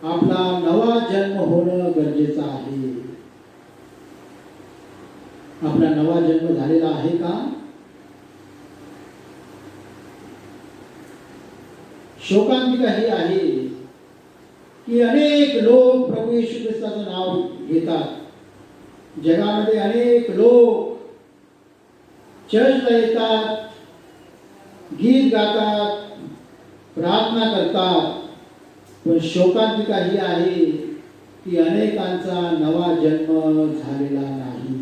आपला नवा जन्म होणं गरजेचं आहे. आपला नवा जन्म झालेला आहे का? शोकांतिका ही आहे की अनेक लोक प्रभू येशू ख्रिस्ताचं नाव घेतात. जगामध्ये अनेक लोक चर्चला येतात, गीत गातात, प्रार्थना करतात, पण शोकांतिका ही आहे की अनेकांचा नवा जन्म झालेला नाही.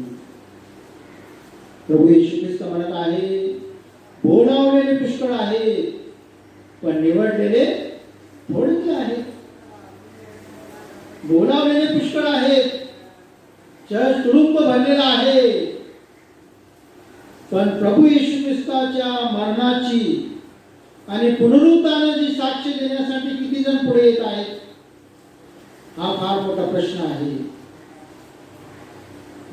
प्रभू येशू ख्रिस्त म्हणत आहे, बोलावलेले पुष्कळ आहेत पण निवडलेले थोडेच आहेत. बोलावलेले पुष्कळ आहेत, चर्च तुडुंब भरलेला आहे, पण प्रभू येशू ख्रिस्ताच्या मरणाची आणि पुनरुत्थानाची साक्ष देण्यासाठी किती जण पुढे येत आहेत? हा फार मोठा प्रश्न आहे.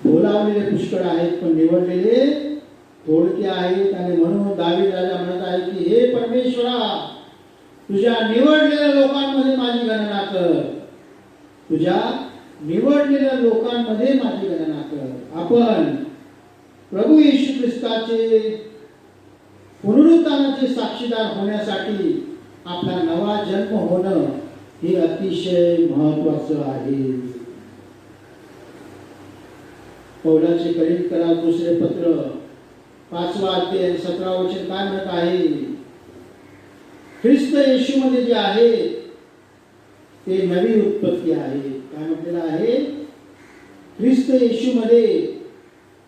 बोलावलेले पुष्कळ आहेत पण निवडलेले थोडके आहेत. आणि म्हणून दावीद राजा म्हणत आहे की हे परमेश्वरा, तुझ्या निवडलेल्या लोकांमध्ये माझी गणना कर, तुझ्या निवडलेल्या लोकांमध्ये माझी गणना कर. आपण प्रभू येशू ख्रिस्ताचे पुनरुत्थानाचे साक्षीदार होण्यासाठी आपला नवा जन्म होणं हे अतिशय महत्त्वाचं आहे. पौलाचे करिंथकरास दुसरे पत्र 5वा अध्याय 17 वचन काय म्हणत आहे? ख्रिस्त येशूमध्ये जे आहे ते नवी उत्पत्ती आहे. काय म्हटलेलं आहे? ख्रिस्त येशूमध्ये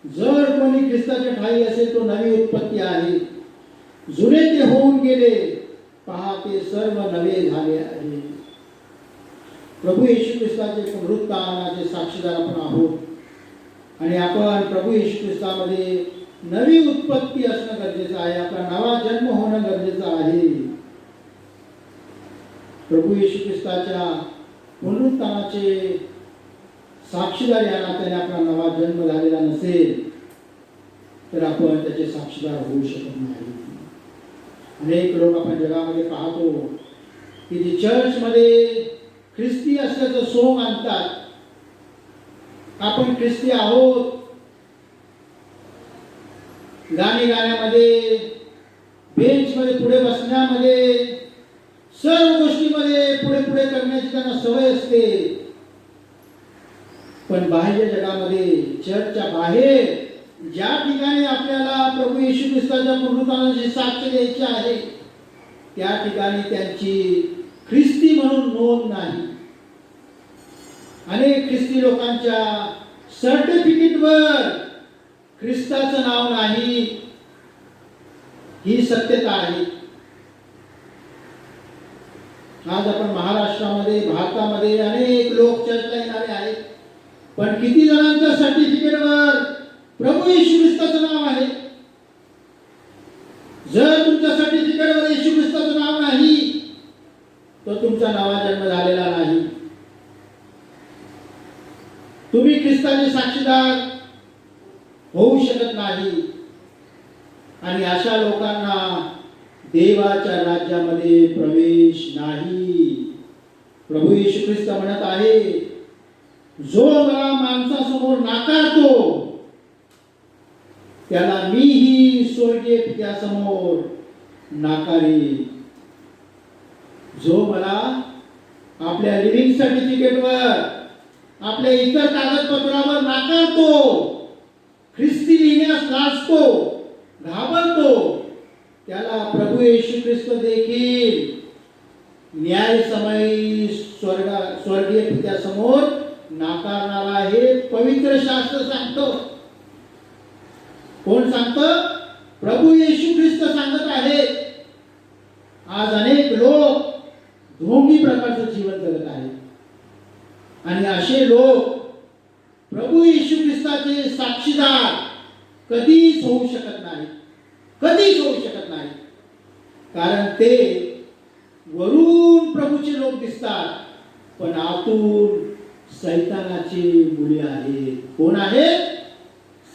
जर कोणी ख्रिस्ताच्या ठाई असेल तो नवी उत्पत्ती आहे. जुने ते होऊन गेले, पहा ते सर्व नवे झाले आहे. प्रभू येशू ख्रिस्ताचे पुनरुत्थानाचे साक्षीदार आपण आहोत आणि आपण प्रभू येशू ख्रिस्तामध्ये नवी उत्पत्ती असणं गरजेचं आहे. आपला नवा जन्म होणं गरजेचं आहे. प्रभू येशू ख्रिस्ताच्या पुनरुत्थानाचे साक्षीदार या नात्याने आपला नवा जन्म झालेला नसेल तर आपण त्याचे साक्षीदार होऊ शकत नाही. अनेक लोक आपण जगामध्ये पाहतो की जे चर्चमध्ये ख्रिस्ती असल्याचं सोंग आणतात. आपण ख्रिस्ती आहोत, गाणी गाण्यामध्ये, बेंचमध्ये पुढे बसण्यामध्ये, सर्व गोष्टीमध्ये पुढे पुढे करण्याची त्यांना सवय असते. पण बाह्य जगामध्ये, चर्चच्या बाहेर ज्या ठिकाणी आपल्याला प्रभू येशू ख्रिस्ताच्या पुनरुत्थानाची साक्ष द्यायची आहे त्या ठिकाणी त्यांची ख्रिस्ती म्हणून नोंद नाही. अनेक ख्रिस्ती लोकांच्या सर्टिफिकेटवर ख्रिस्ताचं नाव नाही. ही सत्यता आहे. आज आपण महाराष्ट्रामध्ये, भारतामध्ये अनेक लोक चर्चला येणारे आहेत, पण किती जणांच्या सर्टिफिकेटवर प्रभू येशू ख्रिस्ताचं नाव आहे? जर तुमच्या सर्टिफिकेटवर येशू ख्रिस्ताचं नाव नाही तर तुमचा नवा जन्म झालेला नाही. तुम्ही ख्रिस्ताचे साक्षीदार होऊ शकत नाही. आणि अशा लोकांना देवाच्या राज्यामध्ये प्रवेश नाही. प्रभू येशू ख्रिस्त म्हणत आहे, जो मला माणसासमोर नाकारतो त्याला मीही स्वर्गीय पित्यासमोर नाकारीन. जो मला आपल्या लिव्हिंग सर्टिफिकेटवर, आपल्या इतर कागदपत्रावर नाकारतो, ख्रिस्ती लिहिण्यास लाजतो, घाबरतो, त्याला प्रभू येशू ख्रिस्त देखील न्याय समयी स्वर्गीय पित्यासमोर नाकारणार आहे. पवित्र शास्त्र सांगतो. कोण सांगतं? प्रभू येशू ख्रिस्त सांगत आहे. आज अनेक लोक ढोंगी प्रकारचं जीवन जगत आहेत आणि असे लोक प्रभू येशू ख्रिस्ताचे साक्षीदार कधीच होऊ शकत नाही, कधीच होऊ शकत नाही. कारण ते वरून प्रभूचे लोक दिसतात पण आतून सैतानाची मुले आहेत. कोण आहेत?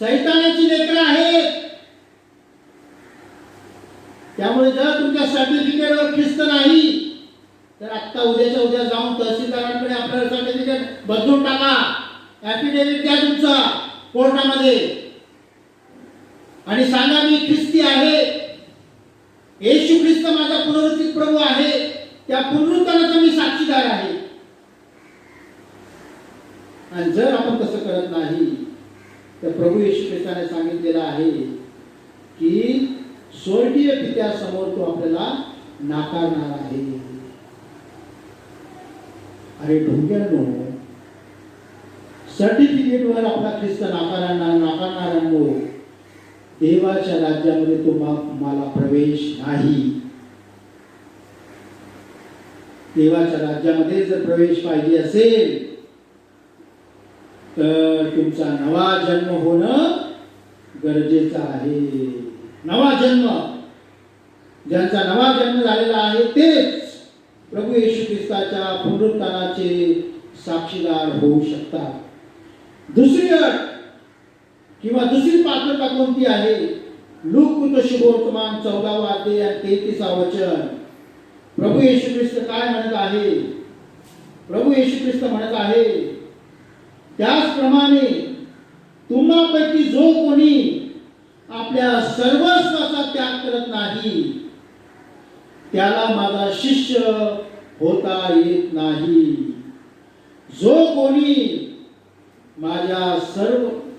सैतानाची लेकरं आहेत. त्यामुळे जर तुमच्या सर्टिफिकेटवर ख्रिस्त नाही तर आत्ता उद्याच्या उद्या जाऊन तहसीलदारांकडे आपलं सर्टिफिकेट बदलून टाका, ॲफिडेव्हिट द्या तुमचा कोर्टामध्ये आणि सांगा मी ख्रिस्ती आहे, येशू ख्रिस्त माझा पुनरुत्थित प्रभू आहे, त्या पुनरुत्थानाचा मी साक्षीदार आहे. आणि जर आपण तसं करत नाही तर प्रभू येशू ख्रिस्ताने सांगितलेलं आहे की स्वर्गीय पित्यासमोर तो आपल्याला नाकारणार आहे. अरे ढोंग्यानो, सर्टिफिकेटवर आपला ख्रिस्त नाकारणाऱ्यांनो देवाच्या राज्यामध्ये तो मला प्रवेश नाही. देवाच्या राज्यामध्ये जर प्रवेश पाहिजे असेल तर तुमचा नवा जन्म होणं गरजेचं आहे. नवा जन्म, ज्यांचा नवा जन्म झालेला आहे तेच प्रभू येशू ख्रिस्ताच्या पुनरुत्थानाचे साक्षीदार होऊ शकतात. दुसरी अट किंवा दुसरी पात्रता कोणती आहे? लूक शुभवर्तमान 14 अध्याय 33 वचन. प्रभू येशू ख्रिस्त काय म्हणत आहे? प्रभू येशू ख्रिस्त म्हणत आहे, त्याचप्रमाणे तुम्हापैकी जो कोणी आपल्या सर्वस्वाचा त्याग करत नाही त्याला माझा शिष्य होता येत नाही. जो कोणी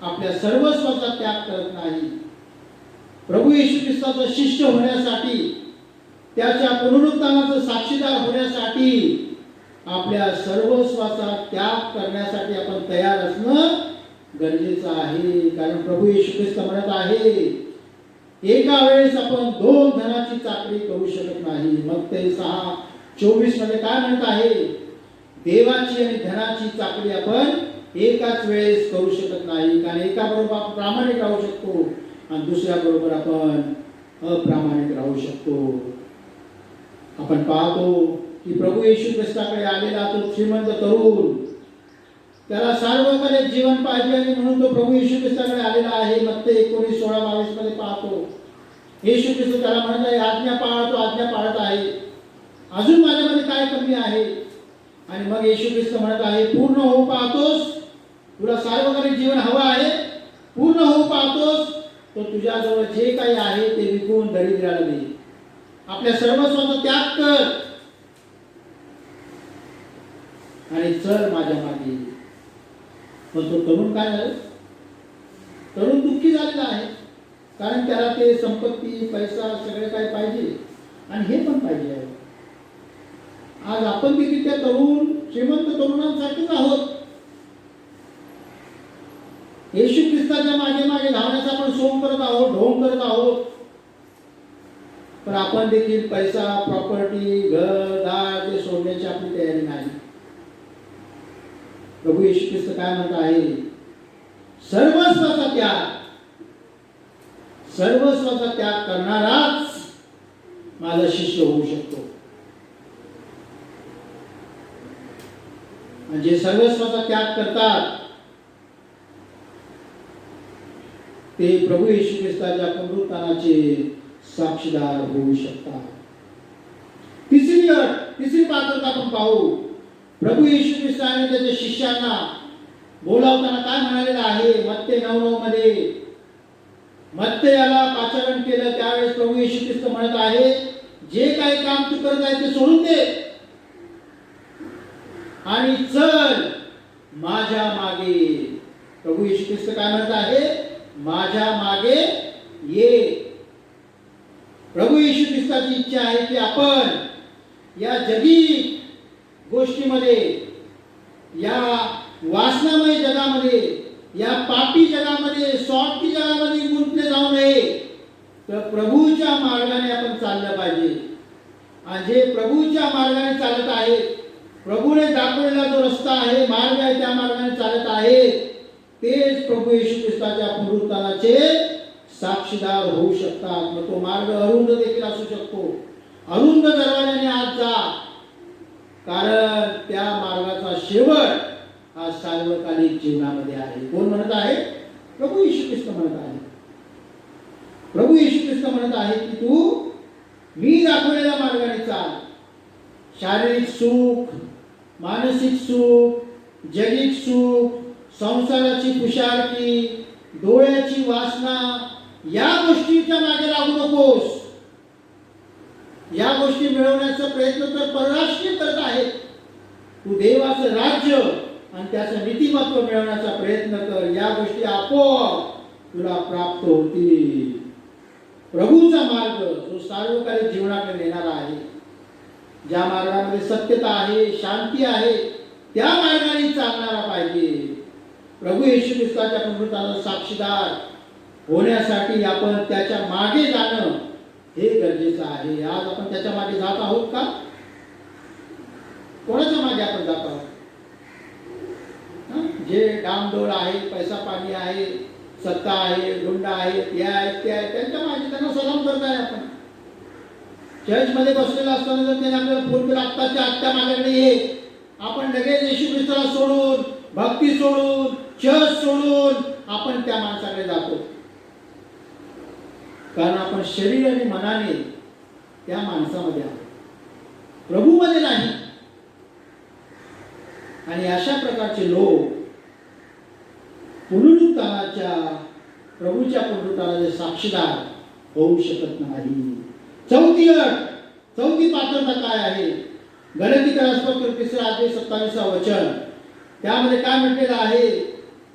आपल्या सर्वस्वाचा त्याग करत नाही, प्रभू येशू ख्रिस्ताचा शिष्य होण्यासाठी, त्याच्या पुनरुत्थानाचा साक्षीदार होण्यासाठी आपल्या सर्वस्वाचा त्याग करण्यासाठी आपण तयार असणं गरजेचं आहे. कारण प्रभू येशू ख्रिस्त म्हणत आहे, एका वेळेस आपण 2 धनाची चाकरी करू शकत नाही. मग ते 6:24 मध्ये काय म्हणत आहे? देवाची आणि धनाची चाकरी आपण एकाच वेळेस करू शकत नाही. कारण एका बरोबर आपण प्रामाणिक राहू शकतो आणि दुसऱ्या बरोबर आपण अप्रामाणिक राहू शकतो. आपण पाहतो की प्रभू येशू ख्रिस्ताकडे आलेला तो श्रीमंत तरुण, त्याला सार्वकालिक जीवन पाहिजे आणि म्हणून तो प्रभू येशू ख्रिस्ताकडे आलेला आहे. मत्ते 19:16-22 मध्ये पाहतो येशू ख्रिस्त त्याला म्हणत आहे, आज्ञा पाळतो, आज्ञा पाळत आहे, अजून माझ्यामध्ये काय कमी आहे? आणि मग येशू ख्रिस्त म्हणत आहे, पूर्ण होऊ पाहतोस? तुला सार्वकालिक जीवन हवं आहे? पूर्ण होऊ पाहतोस? तो तुझ्याजवळ जे काही आहे ते विकून दरिद्राला दे, आपल्या सर्वस्वाचा त्याग कर आणि चल माझ्या मागे. पण तो तरुण काय झालं? तरुण दुःखी झालेला आहे. कारण त्याला ते संपत्ती, पैसा सगळे काही पाहिजे आणि हे पण पाहिजे आहे. आज आपण देखील त्या तरुण श्रीमंत तरुणांसारखेच आहोत. येशू ख्रिस्ताच्या मागे मागे धावण्याचा आपण सोंग करत आहोत, ढोंग करत आहोत. पण आपण देखील पैसा, प्रॉपर्टी, घर दार ते सोडण्याची आपली तयारी नाही. प्रभू येशू ख्रिस्त काय म्हणत आहे? सर्वस्वाचा त्याग, सर्वस्वाचा त्याग करणाराच माझा शिष्य होऊ शकतो. म्हणजे सर्वस्वाचा त्याग करतात ते प्रभू येशू ख्रिस्ताच्या पुनरुत्थानाचे साक्षीदार होऊ शकतात. तिसरी अट, तिसरी पात्रता आपण पाहू. प्रभू येशू ख्रिस्ताने त्याच्या शिष्यांना बोलावताना काय म्हणालेलं आहे? मत्ते 9:9 मध्ये मत्ते याला पाचारण केलं त्यावेळेस प्रभू येशू ख्रिस्त म्हणत आहे, जे काही काम तू करत आहे ते सोडून दे आणि चल माझ्या मागे. प्रभू येशू ख्रिस्त काय म्हणत आहे? माझ्या मागे ये. प्रभू येशू ख्रिस्ताची इच्छा आहे की आपण या जगी गोष्टीमध्ये, या वासनामय जगामध्ये, या पापी जगामध्ये, स्वार्थी जगामध्ये गुंतले जाऊ प्रभूच्या मार्गाने आपण चाललं पाहिजे. आणि जे प्रभूच्या मार्गाने चालत आहे, प्रभूने दाखवलेला जो रस्ता आहे, मार्ग आहे, त्या मार्गाने चालत आहे, तेच प्रभू येशू ख्रिस्ताच्या पुनरुत्थानाचे साक्षीदार होऊ शकतात. मग तो मार्ग अरुंद देखील असू शकतो. अरुंद दरवाजाने आत जा, कारण त्या मार्गाचा शेवट हा सार्वकालिक जीवनामध्ये आहे. कोण म्हणत आहे? प्रभू येशू ख्रिस्त म्हणत आहे. प्रभू येशू ख्रिस्त म्हणत आहे की तू मी दाखवलेल्या मार्गाने चाल. शारीरिक सुख, मानसिक सुख, जगिक सुख, संसाराची खुशालकी, डोळ्याची वासना, या गोष्टीच्या मागे लागू नकोस. या गोष्टी मिळवण्याचा प्रयत्न तर परराष्ट्रीय करत आहेत. तू देवाचं राज्य आणि त्याचं नीतिमत्व मिळवण्याचा प्रयत्न कर. या गोष्टी आपोआप तुला प्राप्त होतील. प्रभूचा मार्ग जो सार्वकालिक जीवनाकडे नेणारा आहे, ज्या मार्गामध्ये सत्यता आहे, शांती आहे, त्या मार्गाने चालणारा पाहिजे. प्रभू येशू ख्रिस्ताच्या पुनरुत्थानाचा साक्षीदार होण्यासाठी आपण त्याच्या मागे जाणं हे गरजेचं आहे. आज आपण त्याच्या मागे जात आहोत का? कोणाच्या मागे आपण जात आहोत? जे डामडोळ आहे, पैसा पाणी आहे, सत्ता आहे, गुंड आहे, ते आहेत, ते आहेत, त्यांच्या मागे त्यांना सलाम करताय आपण. चर्चमध्ये बसलेला असताना जर त्याने आपल्याला फोन केला, आत्ताच्या आत्ता माझ्याकडे ये, आपण लगेच येशू ख्रिस्ताला सोडून, भक्ती सोडून, चर्च सोडून आपण त्या माणसाकडे जातो. कारण आपण शरीर आणि मनाने त्या माणसामध्ये आहोत, प्रभूमध्ये नाही. आणि अशा प्रकारचे लोक पुनरुत्थानाच्या, प्रभूच्या पुनरुत्थानाचे साक्षीदार होऊ शकत नाही. चौथी अट, चौथी पात्रता काय आहे? गलातीकरास 3:27 वचन, त्यामध्ये काय म्हटलेलं आहे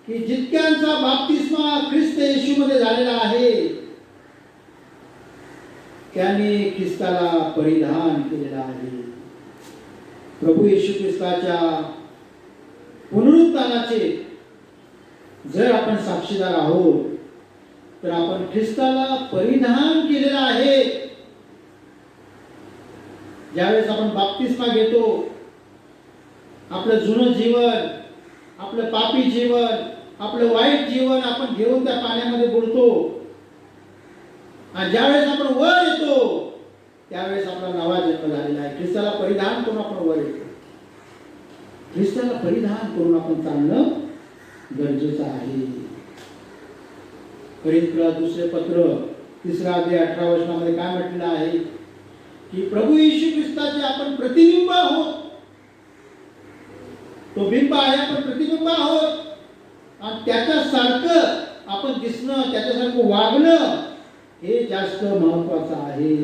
की जितक्यांचा बाप्तिस्मा ख्रिस्त येशूमध्ये झालेला आहे त्यांनी ख्रिस्ताला परिधान केलेला आहे. प्रभू येशू ख्रिस्ताच्या पुनरुत्थानाचे जर आपण साक्षीदार आहोत तर आपण ख्रिस्ताला परिधान केलेला आहे. ज्यावेळेस आपण बाप्तिस्मा घेतो, आपलं जुनं जीवन, आपलं पापी जीवन, आपलं वाईट जीवन आपण घेऊन त्या पाण्यामध्ये बुडतो. आणि ज्यावेळेस आपण वर येतो त्यावेळेस आपला नवा जन्म झालेला आहे. ख्रिस्ताला परिधान करून आपण वर येतो. ख्रिस्ताला परिधान करून आपण चालणं गरजेचं आहे. कोरिंथीला दुसरे पत्र 3:18 काय म्हटलेलं आहे की प्रभू येशू ख्रिस्ताचे आपण प्रतिबिंब आहोत. तो बिंब आहे, आपण प्रतिबिंब आहोत. आणि त्याच्यासारखं आपण दिसणं, त्याच्यासारखं वागणं हे जास्त महत्वाचं आहे.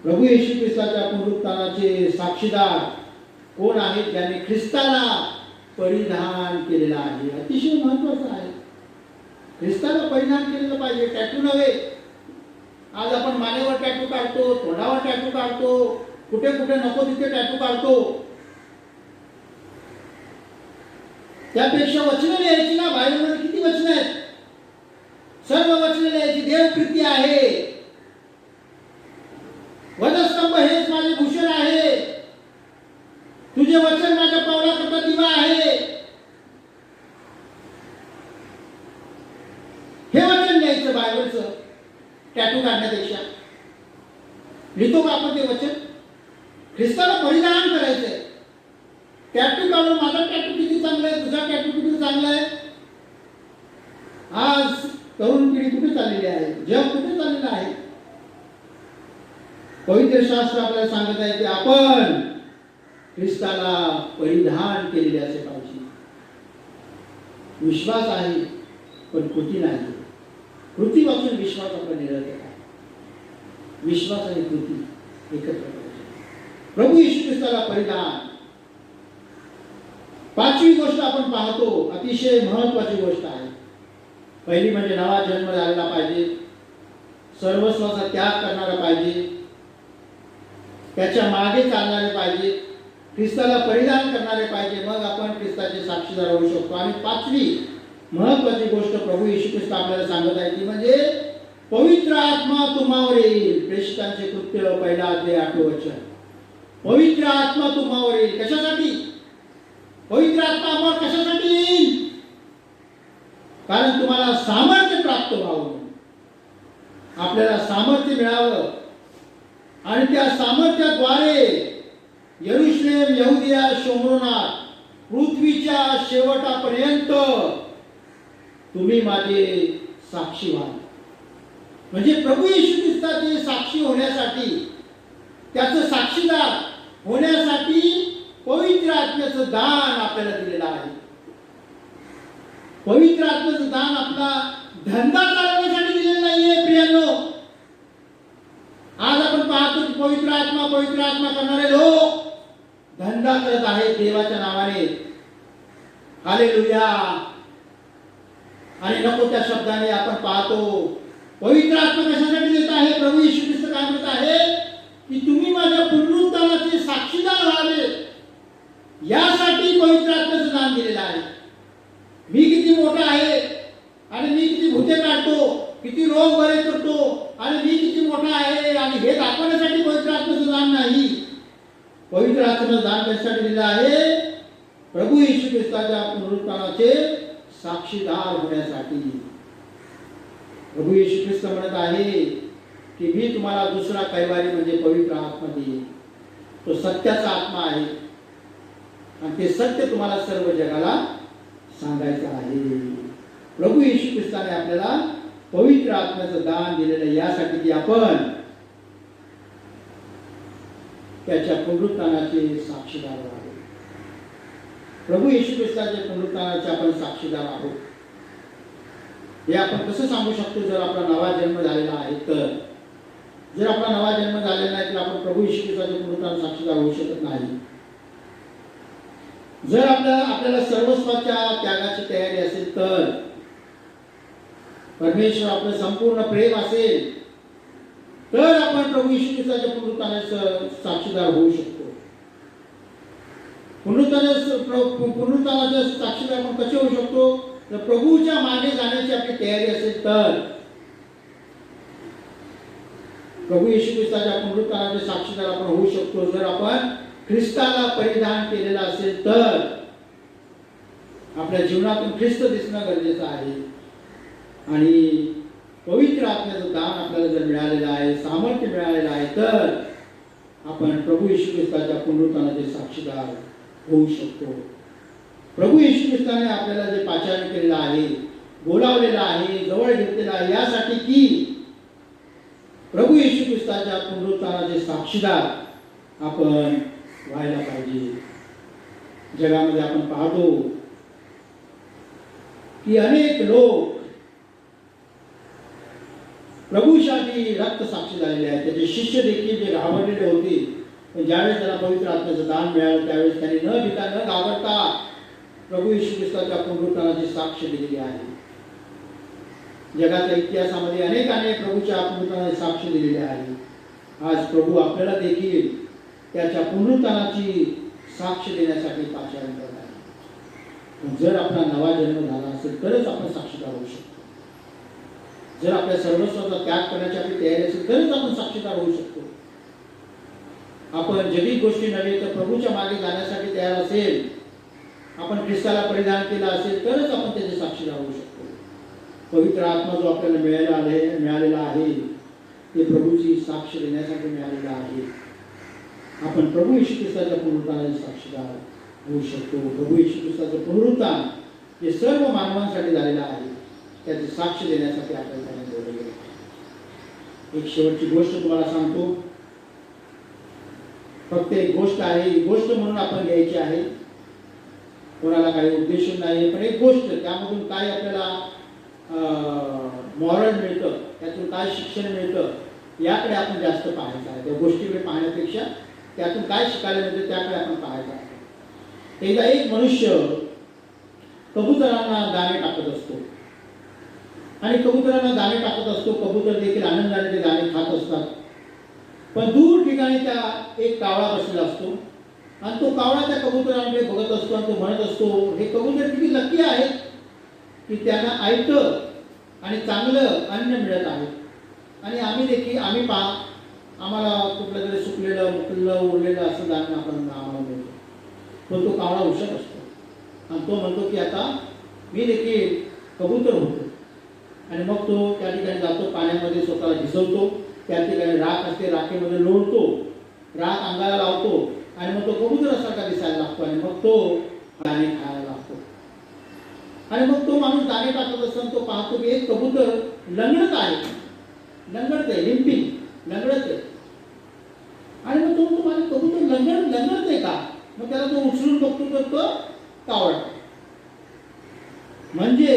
प्रभू येशू ख्रिस्ताच्या पुनरुत्थानाचे साक्षीदार कोण आहेत? ज्यांनी ख्रिस्ताला परिधान केलेला आहे. अतिशय महत्वाचं आहे. ख्रिस्ताला परिधान केलेलं पाहिजे, टॅटू नव्हे. आज आपण मानेवर टॅटू काढतो, तोंडावर टॅटू काढतो, कुठे कुठे नको तिथे टॅटू काढतो. त्यापेक्षा वचनं लिहायची ना. बायबलमध्ये किती वचनं आहेत? सर्व वचनं लिहायची. देवप्रीती आहे, वधस्तंभ हेच माझे भूषण आहे, तुझे वचन माझ्या पावलाकरता दिवा आहे. हे वचन लिहायचं बायबलचं टॅटू काढण्यापेक्षा. लिहितो का आपण ते वचन? ख्रिस्ताला परिधान करायचंय. टॅटू काढून माझा टॅटू किती चांगला आहे, तुझा टॅटू किती चांगला आहे. आज तरुण पिढी कुठे चाललेली आहे? जग कुठे चाललेलं आहे? पवित्र शास्त्र आपल्याला सांगत आहे की आपण ख्रिस्ताला परिधान केलेले असे पाहिजे. विश्वास आहे पण कृती नाही. कृती वाचून विश्वास आपला निरर्थक आहे. विश्वास आणि कृती एकत्र पाहिजे. प्रभू येशू ख्रिस्ताला परिधान. पाचवी गोष्ट आपण पाहतो, अतिशय महत्वाची गोष्ट आहे. पहिली म्हणजे नवा जन्म झालेला पाहिजे, सर्वस्वाचा त्याग करणारा पाहिजे, त्याच्या मागे चालणारे पाहिजे, ख्रिस्ताला परिधान करणारे पाहिजे. मग आपण ख्रिस्ताचे साक्षीदार होऊ शकतो. आणि पाचवी महत्वाची गोष्ट प्रभू येशू ख्रिस्त आपल्याला सांगत आहे ती म्हणजे पवित्र आत्मा तुम्हावर येईल. प्रेषितांचे कृत्य पहिला अध्याय 8 वचन. पवित्र आत्मा तुम्हावर येईल. कशासाठी? पवित्र आत्मा आम्हावर कशासाठी येईल? कारण तुम्हाला सामर्थ्य प्राप्त व्हावं, आपल्याला सामर्थ्य मिळावं आणि त्या सामर्थ्याद्वारे यरुशलेम, यहुदिया, शोमरोनात, पृथ्वीच्या शेवटापर्यंत तुम्ही माझे साक्षी व्हाल. म्हणजे प्रभू येशू ख्रिस्ताचे साक्षी होण्यासाठी, त्याचं साक्षीदार होण्यासाठी पवित्र आत्म्याचं दान आपल्याला दिलेलं आहे. पवित्र आत्म्याचं दान आपला धंदा चालवण्यासाठी दिलेलं नाहीये प्रियांनो. आज आपण पाहतो की पवित्र आत्मा करणारे लोक धंदा करत आहेत देवाच्या नावाने. हालेलुया. आणि नको त्या शब्दाने आपण पाहतो पवित्र आत्मा कशासाठी देत आहे? प्रभू येशू ख्रिस्त काय म्हणत आहे की तुम्ही माझ्या पुनरुत्थानाचे साक्षीदार व्हावे, यासाठी पवित्र आत्म्याचं दान दिलेलं आहे. मी किती मोठा आहे आणि मी किती भूते काढतो, किती रोग बरे करतो आणि मी किती मोठा आहे आणि हे दाखवण्यासाठी पवित्र आत्म्याचं दान नाही. पवित्र आत्म्याचं दान कशासाठी दिलं आहे? प्रभू येशू ख्रिस्ताच्या पुनरुत्थानाचे साक्षीदार होण्यासाठी. प्रभू येशू ख्रिस्त म्हणत आहे की मी तुम्हाला दुसरा कैवारी म्हणजे पवित्र आत्मा देईन. तो सत्याचा आत्मा आहे आणि ते सत्य तुम्हाला सर्व जगाला सांगायचं आहे. प्रभू येशू ख्रिस्ताने आपल्याला पवित्र आत्म्याचं दान दिलेलं यासाठी की आपण त्याच्या पुनरुत्थानाचे साक्षीदार आहोत. प्रभू येशू ख्रिस्ताच्या पुनरुत्थानाचे आपण साक्षीदार आहोत. हे आपण कसं सांगू शकतो? जर आपला नवा जन्म झालेला आहे तर. जर आपला नवा जन्म झालेला नाही तर आपण प्रभू येशू ख्रिस्ताच्या पुनरुत्थानाचे साक्षीदार होऊ शकत नाही. जर आपल्याला सर्वस्वाच्या त्यागाची तयारी असेल तर, परमेश्वर आपलं संपूर्ण प्रेम असेल तर आपण प्रभू येशू ख्रिस्ताच्या पुनरुत्थानाचे साक्षीदार होऊ शकतो. पुनरुत्थानाचे साक्षीदार आपण कसे होऊ शकतो? तर प्रभूच्या मागे जाण्याची आपली तयारी असेल तर. प्रभू येशू ख्रिस्ताच्या पुनरुत्थानाचे साक्षीदार आपण होऊ शकतो जर आपण ख्रिस्ताला परिधान केलेला असेल तर. आपल्या जीवनातून ख्रिस्त दिसणं गरजेचं आहे. आणि पवित्र आत्म्याचं दान आपल्याला जर मिळालेलं आहे, सामर्थ्य मिळालेलं आहे तर आपण प्रभू येशू ख्रिस्ताच्या पुनरुत्थानाचे साक्षीदार होऊ शकतो. प्रभू येशू ख्रिस्ताने आपल्याला जे पाचारण केलेलं आहे, बोलावलेलं आहे, जवळ घेतलेलं आहे, यासाठी की प्रभू येशू ख्रिस्ताच्या पुनरुत्थानाचे साक्षीदार आपण व्हायला पाहिजे. जगामध्ये आपण पाहतो की अनेक लोक प्रभूसाठी रक्त साक्षी झालेले आहेत. त्याचे शिष्य देखील जे घाबरलेले होते, पण ज्यावेळेस त्यांना पवित्र आत्म्याचं दान मिळालं त्यावेळेस त्यांनी न भिता न घाबरता प्रभू येशू ख्रिस्ताच्या पुनरुत्थानाची साक्ष दिलेली आहे. जगाच्या इतिहासामध्ये अनेकाने प्रभूच्या पुनरुत्थानाची साक्ष दिलेली आहे. आज प्रभू आपल्याला देखील त्याच्या पुनरुत्थानाची साक्ष देण्यासाठी पाचारण करत आहे. जर आपला नवा जन्म झाला असेल तरच आपण साक्षीदार होऊ शकतो. जर आपल्या सर्वस्वाचा त्याग करण्याची आपली तयारी असेल तरच आपण साक्षीदार होऊ शकतो. आपण जगीत गोष्टी नव्हे तर प्रभूच्या मागे जाण्यासाठी तयार असेल, आपण ख्रिस्ताला परिधान केला असेल तरच आपण त्याचे साक्षीदार होऊ शकतो. पवित्र आत्मा जो आपल्याला मिळालेला आहे ते प्रभूची साक्ष देण्यासाठी मिळालेला आहे. आपण प्रभू येशू ख्रिस्ताच्या पुनरुत्थानाचे साक्षीदार होऊ शकतो. प्रभू येशू ख्रिस्ताचे पुनरुत्थान जे सर्व मानवांसाठी झालेलं आहे त्याची साक्ष देण्यासाठी आपल्याला त्याने बोलवले आहे. एक शेवटची गोष्ट तुम्हाला सांगतो. फक्त एक गोष्ट आहे, ही गोष्ट म्हणून आपण घ्यायची आहे, कोणाला काही उद्देश नाही, पण एक गोष्ट त्यामधून काय आपल्याला मॉरल मिळतं, त्यातून काय शिक्षण मिळतं याकडे आपण जास्त पाहायचं आहे. त्या गोष्टीकडे पाहण्यापेक्षा त्यातून काय शिकायला मिळतं त्याकडे आपण पाहायचं आहे. एकदा एक मनुष्य कबुतरांना दाणे टाकत असतो आणि कबुतरांना दाणे टाकत असतो. कबूतर देखील आनंदाने ते दाणे खात असतात. पण दूर ठिकाणी त्या एक कावळा बसलेला असतो आणि तो कावळा त्या कबुतरांकडे बघत असतो आणि तो म्हणत असतो, हे कबूतर किती लकी आहेत की त्यांना ऐकतं आणि चांगलं अन्न मिळत आहे. आणि आम्ही पहा आम्हाला कुठलं तरी सुकलेलं मुकलेलं उरलेलं असं धान्य आम्हाला मिळतो. पण तो कावळा हुशार असतो आणि तो म्हणतो की आता मी देखील कबूतर होतो. आणि मग तो त्या ठिकाणी जातो, पाण्यामध्ये स्वतःला भिजवतो, त्या ठिकाणी राख असते, राखेमध्ये लोळतो, राख अंगाला लावतो आणि मग तो कबुतरासारखा दिसायला लागतो. आणि मग तो दाणे खायला लागतो. आणि मग तो माणूस दाणे टाकत असताना तो पाहतो की एक कबूतर लंगडत आहे, लिंपिंग लंगडत आहे. आणि मग तो म्हणतो माझे कबूतर लंगडते का? मग त्याला तो उचलून बघतो तर तो कावळा. म्हणजे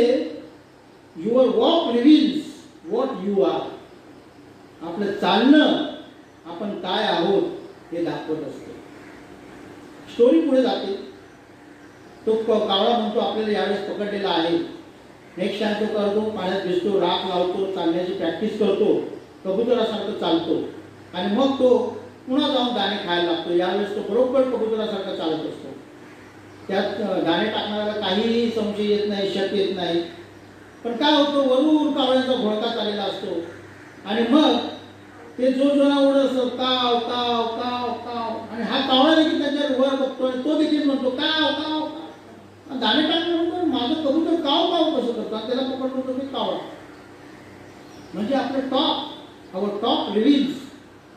your walk reveals what you are. आपलं चालणं आपण काय आहोत हे दाखवत असतो. स्टोरी पुढे जाते. तो कावळा म्हणतो आपल्याला यावेळेस पकडलेला आहे. नेक्स्ट टाइम तो करतो, पाण्यात भिजतो, राख लावतो, चालण्याची प्रॅक्टिस करतो, कबुतरासारखं चालतो आणि मग तो पुन्हा जाऊन दाणे खायला लागतो. यावेळेस तो बरोबर कबुतरासारखा चालत असतो. त्यात दाणे टाकणाऱ्याला काहीही संशय येत नाही, शक येत नाही. पण काय होतं, वरून कावळ्यांचा घोळका चाललेला असतो आणि मग ते जोरजोरात उडत असतो, काव काव काव काव. आणि हा कावळा देखील त्याच्यावर वर बघतोय, तो देखील म्हणतो काव काव काव. दाणे टाकणं म्हणतो माझं कबूतर काव काव कसं करतो आणि त्याला पकडतो तो मी कावळा. म्हणजे आपलं आवर टॉक रिव्हील्स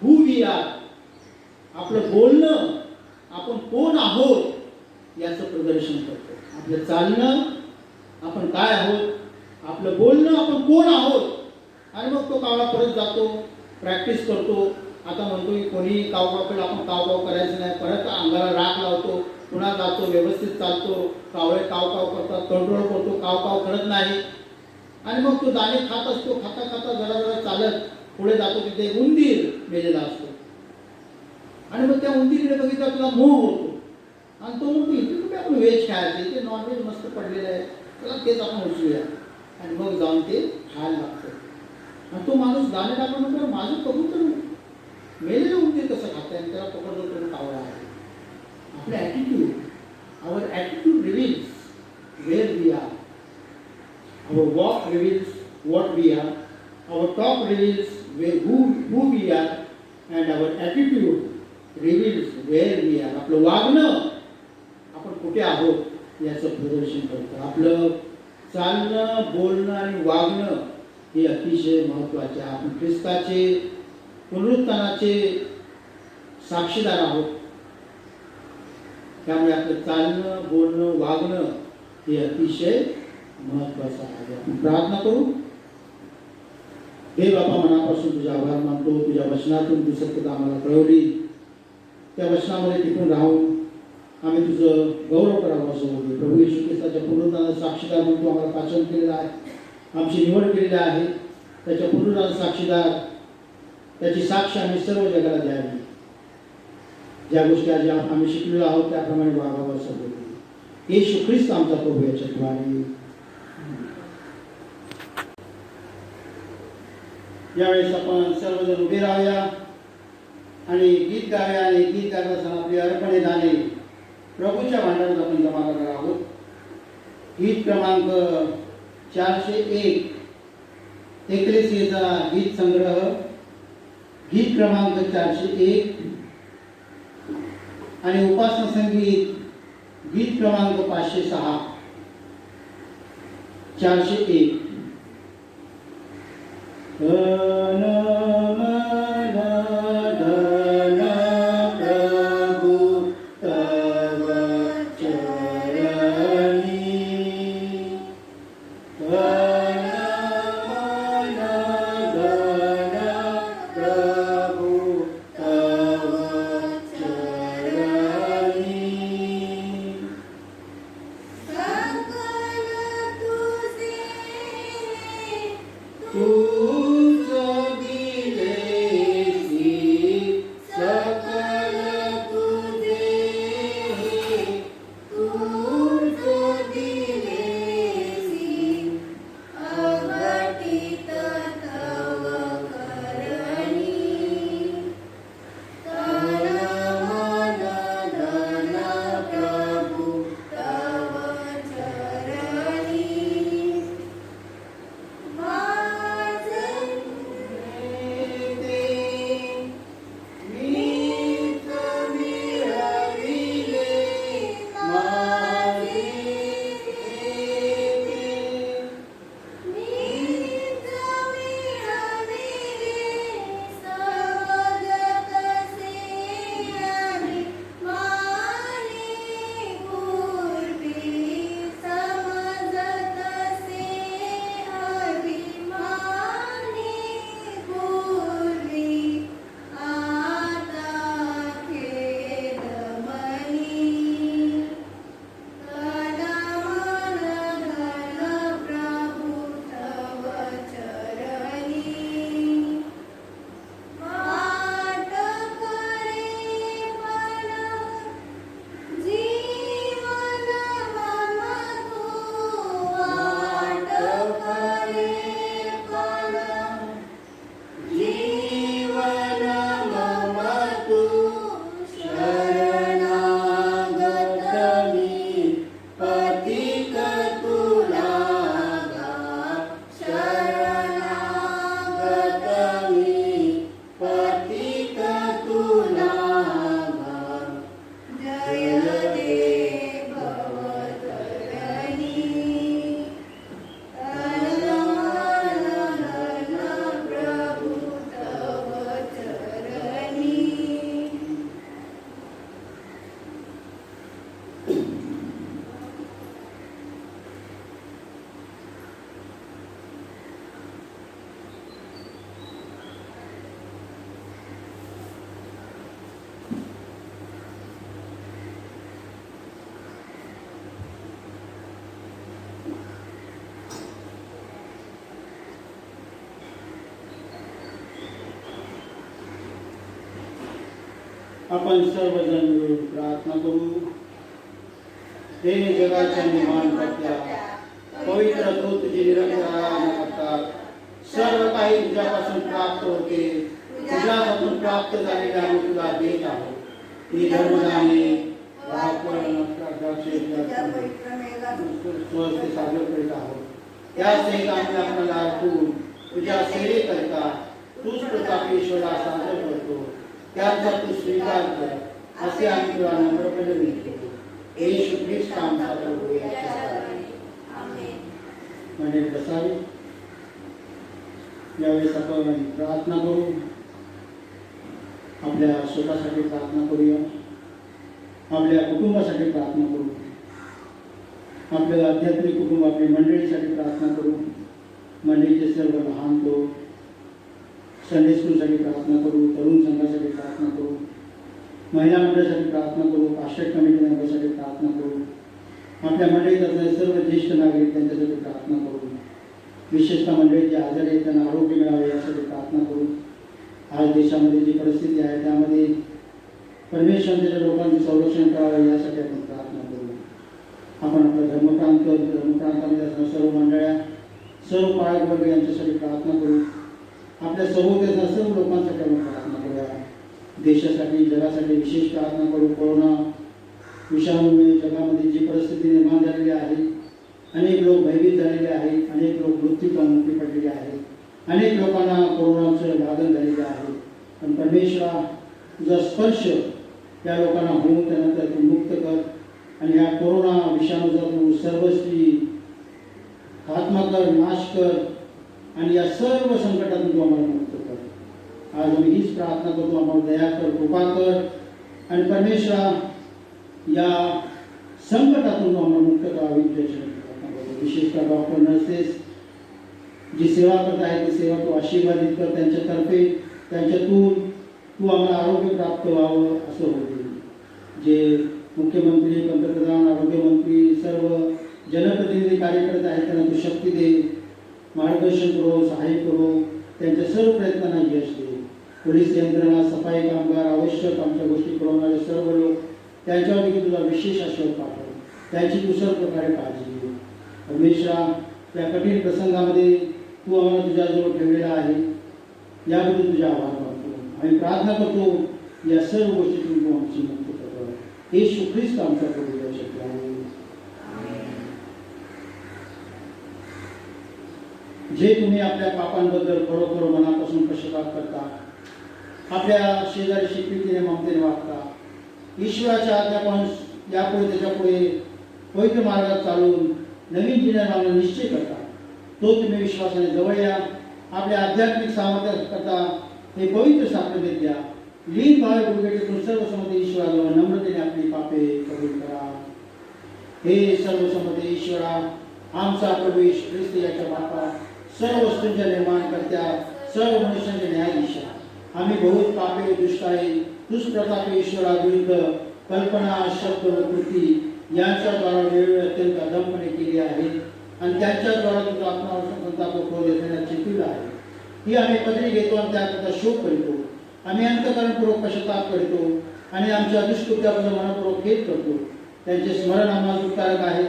हू वी आर. आपलं बोलणं आपण कोण आहोत याचं प्रदर्शन करतो. आपलं चालणं आपण काय आहोत, आपलं बोलणं आपण कोण आहोत. आणि मग तो कावळा परत जातो, प्रॅक्टिस करतो. आता म्हणतो की कोणी काव केलं आपण काव करायचं नाही. परत अंगाला राख लावतो, पुन्हा जातो, व्यवस्थित चालतो. कावळे काव करतात, कंट्रोल करतो, काव करत नाही. आणि मग तो दाणे खात असतो. खाता खाता जरा चालत पुढे जातो, तिथे एक उंदीर मेलेला असतो. आणि मग त्या उंदीरकडे बघितला तुला मोह होतो आणि तो म्हणतो इथे कुठे आपण व्हेज खायचं, इथे नॉनव्हेज मस्त पडलेलं आहे, त्याला तेच आपण उचलूया. आणि मग जाऊन ते खायला लागतं. आणि तो माणूस दाणे टाकून म्हणतो माझं कबूतर मेलेलं उंदीर कसं खातं आणि त्याला पकडतो तो कावळा आहे. आपलं attitude, our attitude reveals where we are. Our walk reveals what we are. Our talk reveals who we are. and our attitude reveals where we are. आपलं वागणं आपण कुठे आहोत याचं प्रदर्शन करतं. आपलं चालणं, बोलणं आणि वागणं हे अतिशय महत्त्वाचे. आपण ख्रिस्ताचे पुनरुत्थानाचे साक्षीदार आहोत. त्यामुळे आपलं चालणं, बोलणं, वागणं हे अतिशय महत्त्वाचं आहे. आपण प्रार्थना करू. हे बापा, मनापासून तुझा आभार मानतो. तुझ्या वचनातून तू सत्यता आम्हाला कळवली. त्या वचनामध्ये टिकून राहून आम्ही तुझं गौरव करावं असं होते. प्रभू येशू ख्रिस्ताच्या पुनरुत्थानाचा साक्षीदार म्हणून तू आम्हाला पाचन केलेलं आहे, आमची निवड केलेली आहे. त्याच्या पुनरुत्थानाचा साक्षीदार, त्याची साक्ष आम्ही सर्व जगाला द्यावी. ज्या गोष्टी आज आम्ही शिकलेलो आहोत त्याप्रमाणे वागावं असं होते. येशू ख्रिस्त आमचा प्रभू याच्याद्वारे. यावेळेस आपण सर्वजण उभे राहूया आणि गीत गाऊया. आणि गीत गात असताना आपली अर्पणे दाने प्रभूच्या भांडारात आपण जमा करणार आहोत. गीत क्रमांक 401, एक्लेसियाचा गीत संग्रह, गीत क्रमांक 401. आणि उपासना संगीत गीत क्रमांक 506. 401. धन मन धन प्रभु तव चरणी. धन मन धन प्रभु तव चरणी. सकल तुझे तुझ आपण सर्वजण मिळून प्रार्थना करू. हे जगाच्या निर्माण करत्या पवित्र तो तुझी निरंतर करतात. सर्व काही तुझ्यापासून प्राप्त होते. तुझ्यापासून प्राप्त झालेले आम्ही तुला देत आहोत. ही धर्मदाने स्वस्ते सादर करीत आहोत. त्या सहित आम्ही आपल्याला ऐकून तुझ्या सेवेकरिता तूच प्रताप ईश्वरा सादर करतो. त्याचा तू स्वीकार कर असे आम्ही तुला नम्रपणे विनंती. येशू ख्रिस्त आमचा प्रभू म्हणजे बसावे. यावेळेस आपण प्रार्थना करू. आपल्या स्वतःसाठी प्रार्थना करूया. आपल्या कुटुंबासाठी प्रार्थना करू. आपल्या आध्यात्मिक कुटुंब आपल्या मंडळीसाठी प्रार्थना करू. मंडळीचे सर्व लहान तो संडे स्कूलसाठी प्रार्थना करू. तरुण संघासाठी प्रार्थना करू. महिला मंडळासाठी प्रार्थना करू. पास्टर कमिटी मेंबरसाठी प्रार्थना करू. आपल्या मंडळीत असणारे सर्व ज्येष्ठ नागरिक त्यांच्यासाठी प्रार्थना करू. विशेषतः मंडळी जे आजारी आहेत त्यांना आरोग्य मिळावे यासाठी प्रार्थना करू. आज देशामध्ये जी परिस्थिती आहे त्यामध्ये परमेश्वराच्या लोकांचे संरक्षण करावे यासाठी आपण प्रार्थना करू. आपण आपल्या धर्मप्रांतामध्ये असणाऱ्या सर्व मंडळ्या सर्व पाळक वर्ग यांच्यासाठी प्रार्थना करू. आपल्या सभोवताच्या सर्व लोकांसाठी आपण प्रार्थना करूया. देशासाठी जगासाठी विशेष प्रार्थना करू. कोरोना विषाणूमुळे जगामध्ये जी परिस्थिती निर्माण झालेली आहे, अनेक लोक भयभीत झालेले आहेत. अनेक लोक मृत्यूमुखी पडलेले आहेत. अनेक लोकांना कोरोनाचं लागण झालेलं आहे. पण परमेश्वरा तुझा स्पर्श या लोकांना होऊन त्यानंतर तू मुक्त कर आणि या कोरोना विषाणूचा तू सर्वस्वी खात्मा कर, नाश कर आणि या सर्व संकटातून तू आम्हाला मुक्त कर. आज आम्ही हीच प्रार्थना करतो. आम्हाला दया कर, कृपा कर आणि परमेश्वरा या संकटातून तू आम्हाला मुक्त करावी प्रार्थना करतो. विशेषतः डॉक्टर, नर्सेस जी सेवा करत आहे ती सेवा तू आशीर्वादित कर. त्यांच्यातर्फे त्यांच्यातून तू आम्हाला आरोग्य प्राप्त व्हावं असं होते. जे मुख्यमंत्री, पंतप्रधान, आरोग्यमंत्री, सर्व जनप्रतिनिधी कार्यकर्ते आहेत त्यांना तू शक्ती दे, मार्गदर्शन करो, सहाय्य करो. त्यांच्या सर्व प्रयत्नांना यश दे. पोलीस यंत्रणा, सफाई कामगार, आवश्यक आमच्या गोष्टी पुरवणारे सर्व लोक त्यांच्यावरती तुझा विशेष आशीर्वाद पाठव. त्यांची तू सर्व प्रकारे काळजी घे. परमेश्वरा या कठीण प्रसंगामध्ये तू आम्हाला तुझ्याजवळ ठेवलेला आहे याबद्दल तुझा आभार मानतो. आम्ही प्रार्थना करतो या सर्व गोष्टीतून तू आमची मुक्त कर. येशू ख्रिस्त आमचा प्रभू शक्य आहे. जे तुम्ही आपल्या पापांबद्दल खरोखर मनापासून पश्चाताप करता, आपल्या शेजारीशी प्रीतीने ममतेने वागता, ईश्वराच्या आज्ञापासून यापुढे त्याच्यापुढे पवित्र मार्गात चालून नवीन जीवनाला निश्चय करता, तो तुम्ही विश्वासाने जवळ या. आपल्या आध्यात्मिक सामर्थ्य करता हे पवित्र सापडे द्या. लीन भावे गुडघेटेतून सर्वसमते ईश्वराजवळ नम्रतेने आपली पापे कबूल करा. हे सर्वसमते ईश्वरा, आमचा प्रभू येशू ख्रिस्त याच्या बापा, सर्व वस्तूंच्या निर्माण करत्या, सर्व मनुष्यांच्या न्यायाधीशा, आम्ही बहुत पापे दुष्ट आहे. दुष्प्रतापे ईश्वरा विरुद्ध कल्पना, शब्द व कृती यांच्याद्वारा वेळोवेळी अत्यंत अधमपणे केली आहे आणि त्यांच्याद्वारा तुझा आपणावर संताप व क्रोध येण्याला चिकविला आहे. ही आम्ही पदरी घेतो आणि त्याकरता शोक करीतो. आम्ही अंतःकरणपूर्वक पश्चाताप करीतो आणि आमच्या दुष्कृत्याबद्दल मनपूर्वक खेद करतो. त्यांचे स्मरण आम्हाला दुःखकारक आहे,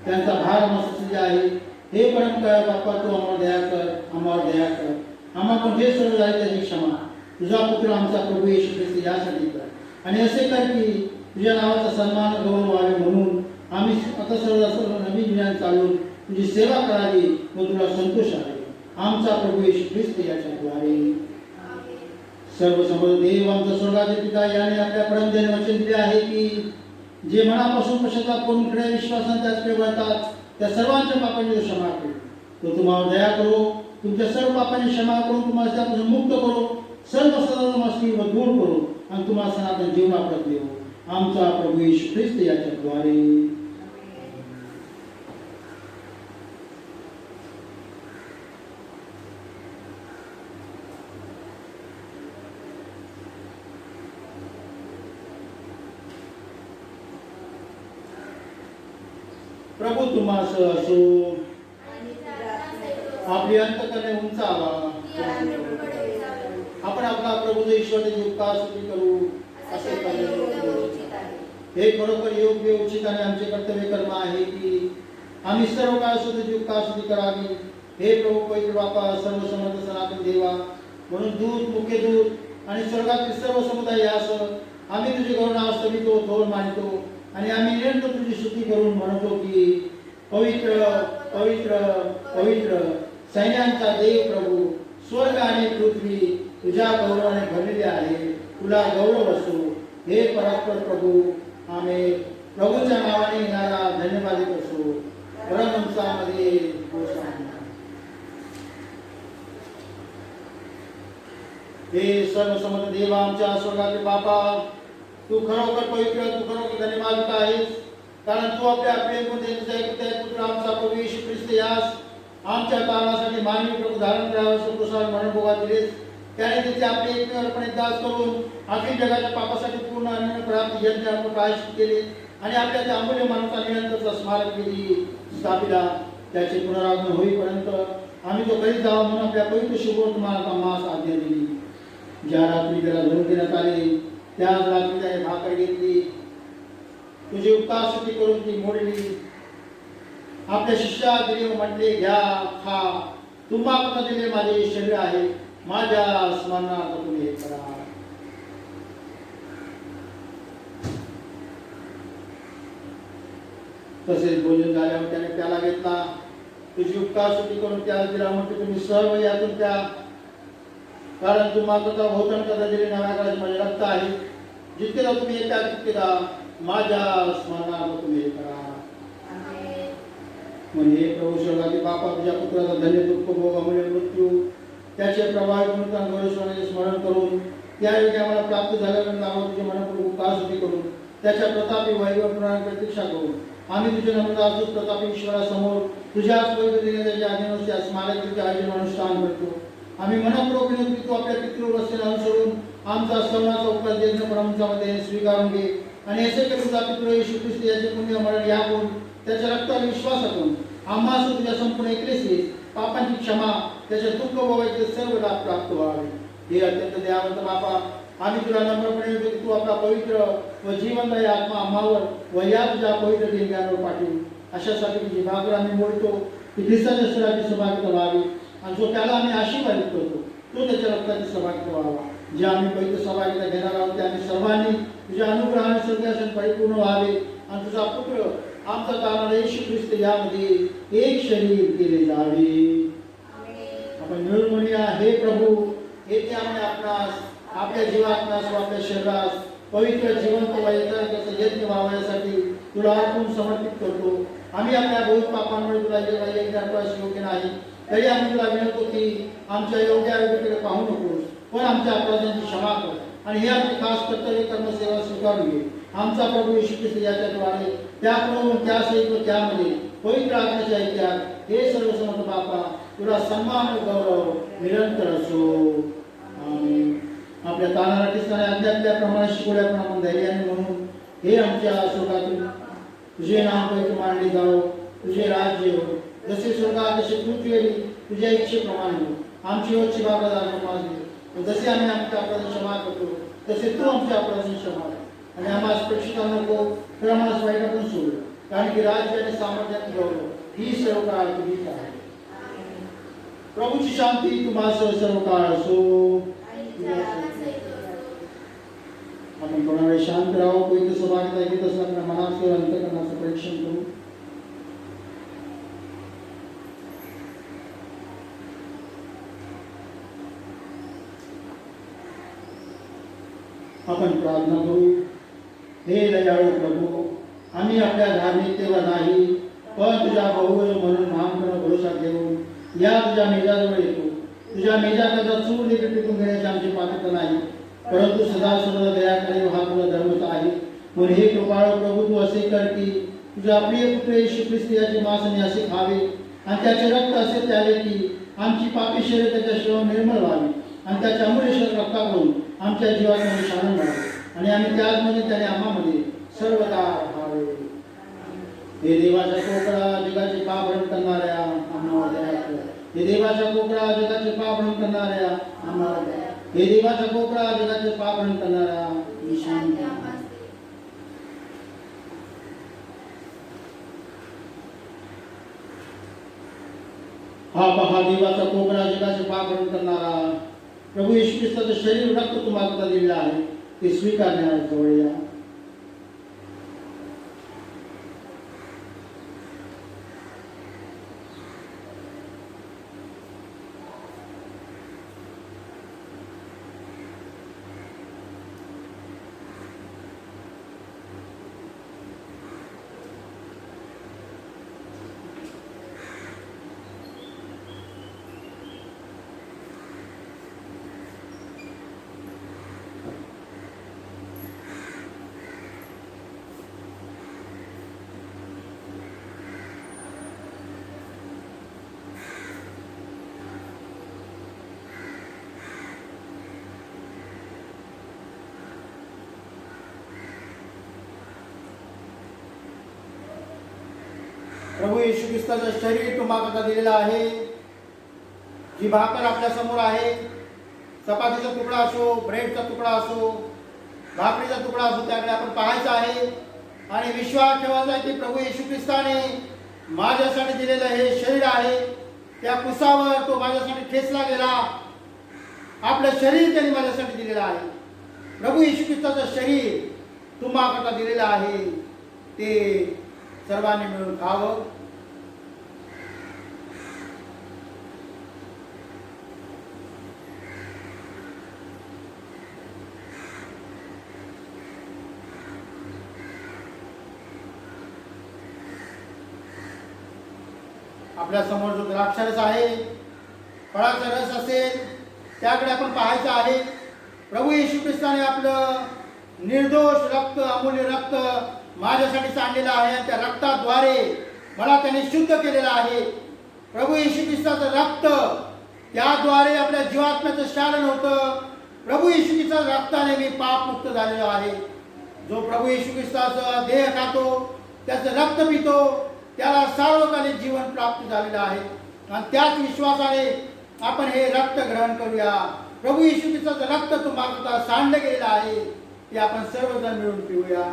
त्यांचा भार आम्हाला सुचलेला आहे. हे परमकाय बाप्पा, तू आम्हाला दया कर, आम्हावर दया कर. आम्हाला जे सर्व झाले त्याची क्षमा तुझा पुत्र आमचा प्रभू येशू ख्रिस्त यासाठी कर आणि असे कर की तुझ्या नावाचा सन्मान गौरव व्हावे म्हणून आम्ही आता सर्व नवीन जीवन चालून तुझी सेवा करावी व तुला संतोष आहे. आमचा प्रभू येशू ख्रिस्त याच्याद्वारे. सर्व समोर देव आमचा स्वर्गाचे पिता याने आपल्या परमदेवाने वचन दिले आहे की जे मनापासून पश्चाताप करून खऱ्या विश्वासाने त्याचकडे वळतात त्या सर्वांच्या पापांची क्षमा करू. तो तुम्हाला दया करो, तुमच्या सर्व पापांची क्षमा करून तुम्हाला त्यापासून मुक्त करो, सर्व सदामस्ती व दूर करो आणि तुम्हाला सनातन जीवनाप्रत देऊ. आमचा प्रभू येशू ख्रिस्त याच्याद्वारे. प्रभू तुम्हास असो. आपली अंतकरणे उंचावा. आपण आपला प्रभू ईश्वराचे उपकार स्तुती करू. असे करणे योग्य व योग्य. उचित आहे. हे खरोखर योग्य उचित आणि आमचे कर्तव्य कर्म आहे की आम्ही सर्व काळ शुद्धी करावी. हे प्रभू पवित्र बापा, सर्व समर्थ सनातन देवा, म्हणून दूत, मुख्य दूत आणि स्वर्गातील सर्व समुदाय यासह आम्ही तुझे करुणा स्तवितो, थोर मानितो आणि आम्ही निरंतर तुझी स्तुती करून म्हणतो की पवित्र पवित्र पवित्र सैन्यांचा देव प्रभू, स्वर्ग आणि पृथ्वी तुझ्या गौरवाने भरलेले आहे. तुला गौरव असो हे परात्पर प्रभू. आम्ही प्रभूच्या नावाने येणारा धन्यवाद असो. परमहंसामध्ये होशाना. हे सर्व समर्थ देवा, आमच्या स्वर्गातील बापा, तू खरोखर पवित्र, तू खरोखर धन्यवाद आहेस, कारण तू आपल्या प्रेममध्ये पुत्र आमचा प्रभू येशू ख्रिस्त यास आमच्या कारणासाठी मानवी प्रभू धारण करावं प्रसार मनोभोगा दिलेस. त्याने तिथे आपले एकमेवपणे दास करून अखिल जगाच्या पापासाठी पूर्ण अनन्य प्राप्त यज्ञ आपण प्रायश्चित केले आणि आपल्या त्या अमूल्य मानवाचा निरंतरचा स्मारक केली स्थापिला. त्याचे पुनरागमन होईपर्यंत आम्ही तो करीत जावा म्हणून आपल्या पवित्र शुभवर्तमानाचा मास आज्ञा दिली. ज्या रात्री त्याला धरून देण्यात आले त्याच रात्री त्याने भाकर घेतली, तुझी उपकारस्तुती करून ती मोडली, आपल्या शिष्या दिले व म्हटले, घ्या, खा, तुम्हाला दिले माझे शरीर आहे, माझ्या स्मरणार्थ तुम्ही हे करा. तसेच भोजन झाल्यावर त्याने प्याला घेतला, तुझी उपकारस्तुती करून त्याला दिला, म्हटले, तुम्ही सर्व यातून त्या, कारण तुम्हाला भोजन करता दिले नव्या काळाचे माझे रक्त आहे, जितके तुम्ही येत्या तितके माझ्या स्मरणार्थ तुम्ही हे करा. म्हणजे प्रभू स्वर्गातील बापा, तुझ्या पुत्राचा धन्य दुःख भोग अमूल्य मृत्यू त्याचे प्रभावित गौरवस्वाने स्मरण करून त्यावेळी आम्हाला प्राप्त झाल्यानंतर आम्हाला तुझे मनपूर्वक उपकारस्तुती करून त्याच्या प्रतापी वैभव प्रतीक्षा करून आम्ही तुझे नम्रता असू प्रतापी ईश्वरासमोर तुझ्याच पवित्र देण्याच्या आज्ञेनुसार स्मारकाचे आयोजन अनुष्ठान करतो. आम्ही मनपूर्वक विनंती तू आपल्या पितृवस्थेला अनुसरून आमचा सवनाचा उपकार यज्ञ परमंचामध्ये स्वीकारून घे आणि असे करून तुझा पितृ येशू ख्रिस्त याचे पुण्य मरण यावून त्याच्या रक्तावर विश्वासातून आम्हा तुझ्या संपूर्ण एकलेसी पापांची क्षमा, त्याच्या दुःख भोगायचे सर्व लाभ प्राप्त व्हावे. हे अत्यंत दयावंत बापा, आम्ही तुला नम्रपणे विनंती तू आपला पवित्र व जिवंत आत्मा आम्हावर व या तुझ्या पवित्र देणग्यांवर पाठवून अशासाठी तुझी भाकर आम्ही बोलतो की ख्रिस्ताच्या शरीराची सहभागिता व्हावी आणि जो त्याला आम्ही आशीर्वादित करतो तो त्याच्या रक्ताची सहभागिता व्हावा. जे आम्ही पवित्र सहभागिता घेणार आहोत ते आम्ही सर्वांनी तुझ्या अनुग्रहाने स्वर्गासन परिपूर्ण व्हावे आणि तुझा पुत्र आमचा कारण येशू ख्रिस्त यामध्ये एक शरीर केले जावे. आपण मिळून म्हणूया, हे प्रभू, येथे आम्ही आपणास आपल्या जीवात्म्यास व आपल्या शरीरास पवित्र जिवंत व यज्ञ यज्ञ व्हावयासाठी तुला अर्पण समर्पित करतो. आम्ही आपल्या बहुत पापांमुळे तुला यज्ञ अर्पणास योग्य नाही, तरी आम्ही तुला विनंतो की आमच्या योग्य आरोग्याकडे पाहू नकोस, पण आमच्या अपराधांची क्षमा कर आणि हे आमचे खास कर्तव्य कर्मसेवा स्वीकारून घे. आमचा प्रभू येशू ख्रिस्त याच्याद्वारे त्याकडून त्या सहित व त्यामध्ये पवित्र आत्म्याच्या ऐक्यात हे सर्व समर्थ बापा तुला सन्मान व गौरव निरंतर असो. आमीन. आपल्या तानाला ख्रिस्ताने अज्ञातल्याप्रमाणे शिकवल्याप्रमाणे आपण धैर्याने म्हणून, हे आमच्या स्वर्गातील तुझे नाम पवित्र मानले जाओ, तुझे राज्य हो, जसे स्वर्गात तसे पृथ्वीवरी तुझ्या इच्छेप्रमाणे हो. आमची रोजची भाकर आज मागली, जसे आम्ही आमच्या अपराधांची क्षमा करतो तसे तू आमच्या अपराधांची क्षमा कर आणि आम्हाला स्पर्शिता नको, तर आम्हाला वाईटातून सोड, कारण की राज्य आणि सामर्थ्यात गौरव ही सर्व काळ तुझीच आहे. प्रभूची शांती तुम्हाला सर्व काळ असो. आपण थोडा वेळ शांत राहू, पवित्र सहभागिता घेत असताना मनाचं अंतःकरणाचं परीक्षण करू. आपण प्रार्थना करू. हे दयाळू प्रभू, आम्ही आपल्या धार्मिकतेवर नाही पण तुझ्या बहुबळ म्हणून महानपणा भरोसा घेऊन या तुझ्या मेजाजवळ येतो. तुझ्या मेजाकरता चूर देखील टिकून घेण्याची आमची पात्रता नाही, परंतु सदा सर्व दया करे हा तुझा धर्मच आहे. म्हणून हे कृपाळू प्रभू, तू असे कर की तुझ्या प्रिय पुत्र येशू ख्रिस्त याचे मांस असे खावे आणि त्याचे रक्त असे प्यावे की आमची पापी शरीर त्याच्या शिवाय निर्मळ व्हावी आणि त्याच्या अमूल्य शरीर रक्ताकडून आमच्या जीवामध्ये शालन व्हावे आणि आम्ही त्याचमध्ये त्याने आम्हामध्ये सर्वदा राहावे. हे देवाचा कोकळा, जगाचे पाप हरण करणाऱ्या आम्हाला दया कर. हे देवाचा कोकळा, जगाचे पाप हरण करणाऱ्या आम्हाला दया. हे देवाचा कोकळा, जगाचे पाप हरण करणाऱ्या आज्ञा पाळते. हा पहा देवाचा कोपरा जगाचे पाप हरण करणारा प्रभू येशू ख्रिस्ताचं शरीर रक्त तुम्हाला दिलेलं आहे ते स्वीकारण्यास जवळ या. प्रभू येशू ख्रिस्ताचं शरीर तुम्हाला दिलेलं आहे. जी भाकर आपल्या समोर आहे, चपातीचा तुकडा असो, ब्रेडचा तुकडा असो, भाकरीचा तुकडा असो, त्याकडे आपण पाहायचं आहे आणि विश्वास ठेवायचा आहे की प्रभू येशू ख्रिस्ताने माझ्यासाठी दिलेलं हे शरीर आहे. त्या कुसावर तो माझ्यासाठी ठेचला गेला. आपलं शरीर त्यांनी माझ्यासाठी दिलेलं आहे. प्रभू येशू ख्रिस्ताचं शरीर तुम्हाला दिलेलं आहे. ते सर्वांनी मिळून खावं. आपल्या समोर जो द्राक्षारस आहे, फळाचा रस असेल, त्याकडे आपण पाहायचं आहे. प्रभू येशू ख्रिस्ताने आपलं निर्दोष रक्त, अमूल्य रक्त माझ्यासाठी सांडलेलं आहे आणि त्या रक्ताद्वारे मला त्याने शुद्ध केलेलं आहे. प्रभू येशू ख्रिस्ताचं रक्त, त्याद्वारे आपल्या जीवात्म्याचं शालन होतं. प्रभू येशू ख्रिस्ताच्या रक्ताने मी पापमुक्त झालेलो आहे. जो प्रभू येशू ख्रिस्ताचा देह खातो, त्याचं रक्त पितो, त्याला सार्वकालिक जीवन प्राप्त झालेलं आहे. आणि त्याच विश्वासाने आपण हे रक्त ग्रहण करूया. प्रभू येशू ख्रिस्ताचं रक्त तुम्हाला सांडलं गेलेलं आहे, ते आपण सर्वजण मिळून पिऊया.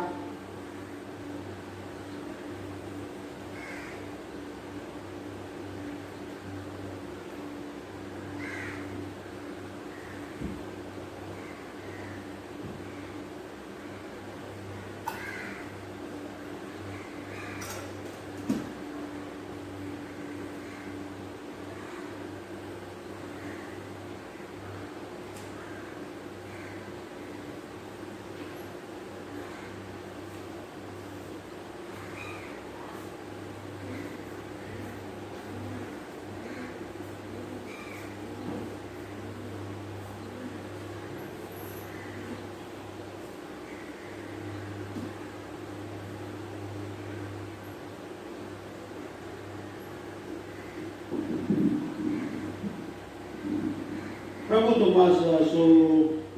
प्रभू तुम्हास असो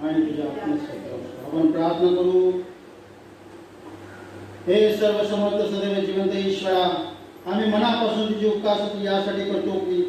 आणि तुझ्या आत्म्यात असो. आपण प्रार्थना करू. हे सर्व समर्थ सदैव जिवंत ईश्वरा, आम्ही मनापासून तुझी उपकार यासाठी करतो की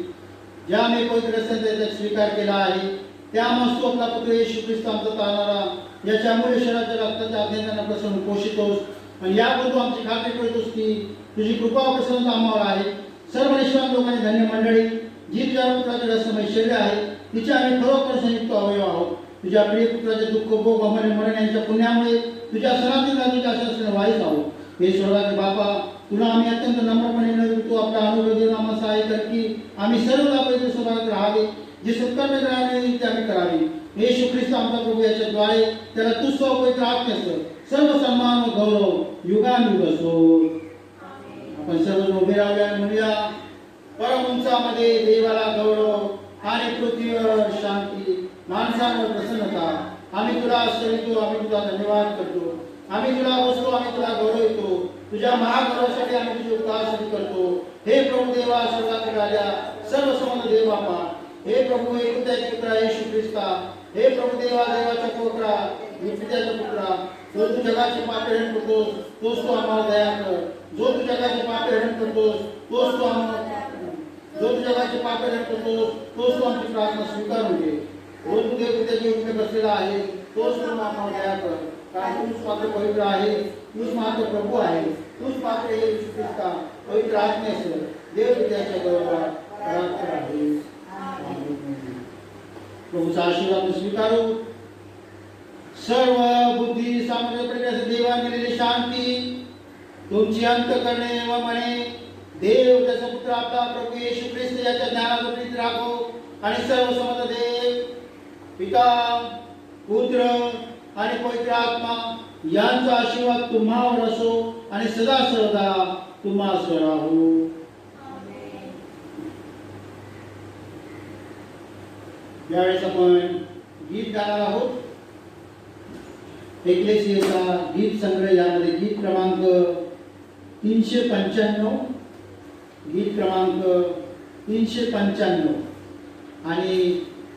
ज्याने पवित्र संदेशाचा स्वीकार केला आहे, त्यामुळे तू आपला पुत्र येशू ख्रिस्त आमचा तारणारा याच्यामुळे शरीराच्या रक्ताच्या आज्ञांना प्रसन्न पोषितोस आणि याबद्दल आमची खात्री करतोस की तुझी कृपा प्रसन्नता आम्हाला आहे. सर्व निष्काम लोकांनी धन्य मंडळी जी तुझ्या पुत्राचे रसमय शरीर आहे, तिचे आम्ही खरोखर संयुक्त अवयव आहोत. तुझ्या प्रिय पुत्राचे दुःख भोग अमर मरण यांच्या पुण्यामुळे तुझ्या सनातन राज्याच्या आशासने वाईस आहोत. हे स्वर्गाचे बापा, तुला आम्ही अत्यंत नम्रपणे विनवतो, आपला अनुभव देऊन आम्हाला सहाय्य कर की आम्ही सर्व पवित्र सभागृहात राहावे, जे सत्कर्म करावे ते आम्ही करावे. येशू ख्रिस्त आमचा प्रभू याच्याद्वारे त्याला तुझ पवित्र आत्म्यासह सर्व सन्मान व गौरव युगानुयुग असो. आपण सर्व उभे राहूया आणि म्हणूया, परम उंचामध्ये देवाला गौरव आणि पृथ्वीवर शांती, माणसांवर प्रसन्नता. आम्ही तुला स्तुतितो, आम्ही तुला धन्यवाद करतो, आम्ही तुला बसतो, आम्ही तुला गौरवितो. तुझ्या महागौरवासाठी आम्ही तुझी उपकारसाठी करतो. हे प्रभू देवा, स्वर्गातील राजा, सर्व संबंध देव बापा, हे प्रभू एकुलत्याचे पुत्रा येशू ख्रिस्ता, हे प्रभू देवा, देवाच्या पुत्रा, पित्याचा पुत्रा, जो तू जगाचे पापे हरण करतोस, तोच तू आम्हाला दया कर. जो तू जगाचे पापे हरण करतोस, तोच तू आम्हाला जो तू जगाचे पापे हरण करतोस, तोच तू आमची प्रार्थना स्वीकारून घे. जो तू देवतेच्या उठे बसलेला आहे, तोच तू आम्हाला दया कर. कारण तूच मात्र पवित्र आहे, तूच मात्र प्रभू आहे, तूच मात्र येशू ख्रिस्ता पवित्र आत्म्यासह देव पित्याच्या बरोबर प्रार्थना आहे. प्रभूचा आशीर्वाद स्वीकारू. सर्व बुद्धी सामर्थ्य प्रकाश देवाने दिलेली शांती तुमची अंतःकरणे व मने देव त्याचा पुत्र आपला प्रभू येशू ख्रिस्त याच्या ज्ञानाचा प्रीत राखो आणि सर्व समर्थ देव पिता पुत्र आणि पवित्र आत्मा यांचा आशीर्वाद तुम्हावर असो आणि सदा सर्वदा तुम्हासह राहो. यावेळेस आपण गीत गाणार आहोत. एक्लेसियाचा गीत संग्रह यामध्ये गीत क्रमांक 395, गीत क्रमांक 395 आणि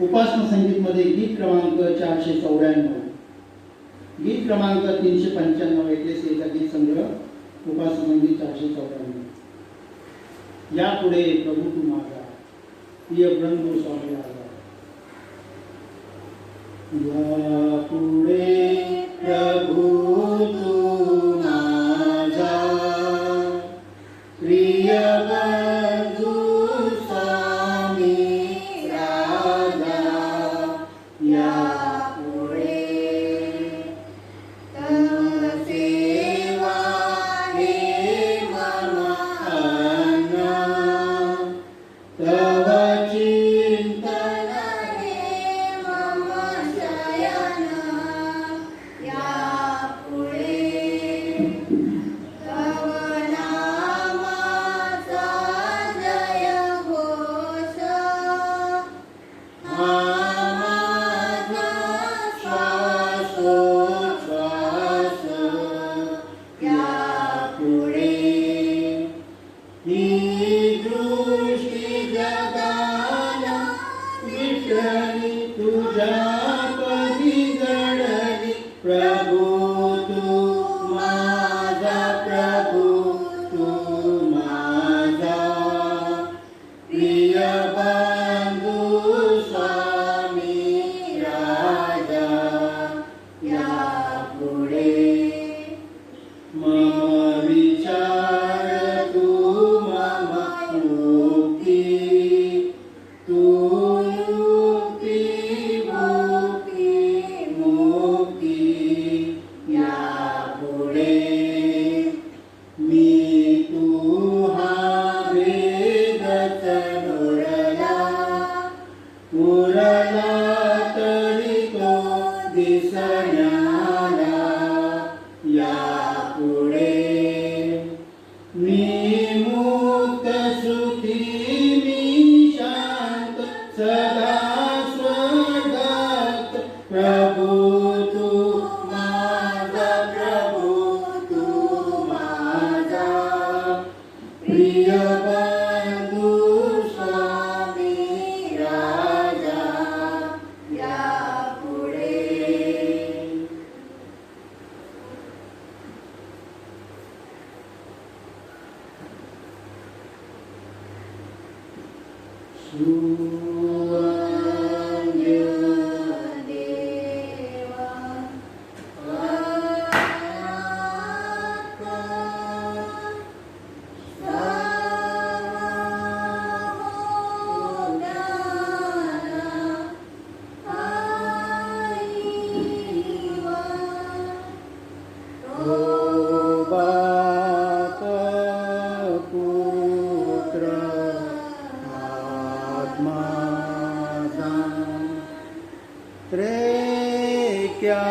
उपासना संगीतमध्ये गीत क्रमांक 494. गीत क्रमांक 395 एक्लेसियाचा गीत संग्रह उपासना संगीत 494. यापुढे प्रभू तू माझा प्रिय ब्रह्म स्वामी आला. यापुढे प्रभू तू माझा प्रिय बंधू स्वामी राजा. यापुढे तव सेवा हे मम अन्न तव चिंतन हे मम शयन. यापुढे तव नामाचा जय घोष. हा माझा श्वासोच्छ्वास. यापुढे ही दृष्टी जगाला विठ्ठली तुझ्या पदी घडली. प्रभू तू माझा, प्रभू तू माझा प्रिय बंधू स्वामी राजा. यापुढे मम विचार तू मम मुक्ती. तू युक्ती मुक्ती मुक्ती. यापुढे मी तू हा भेदच नुरला. उरला तरी तो दिसण्याला. यापुढे मी मुक्त सुखी मी शांत सदा स्वर्गात. प्रभू तू माझा, प्रभू तू माझा प्रिय बंधू स्वामी राजा. यापुढे सुवंद्य देवा बाप पुत्र आत्मा त्रेक्या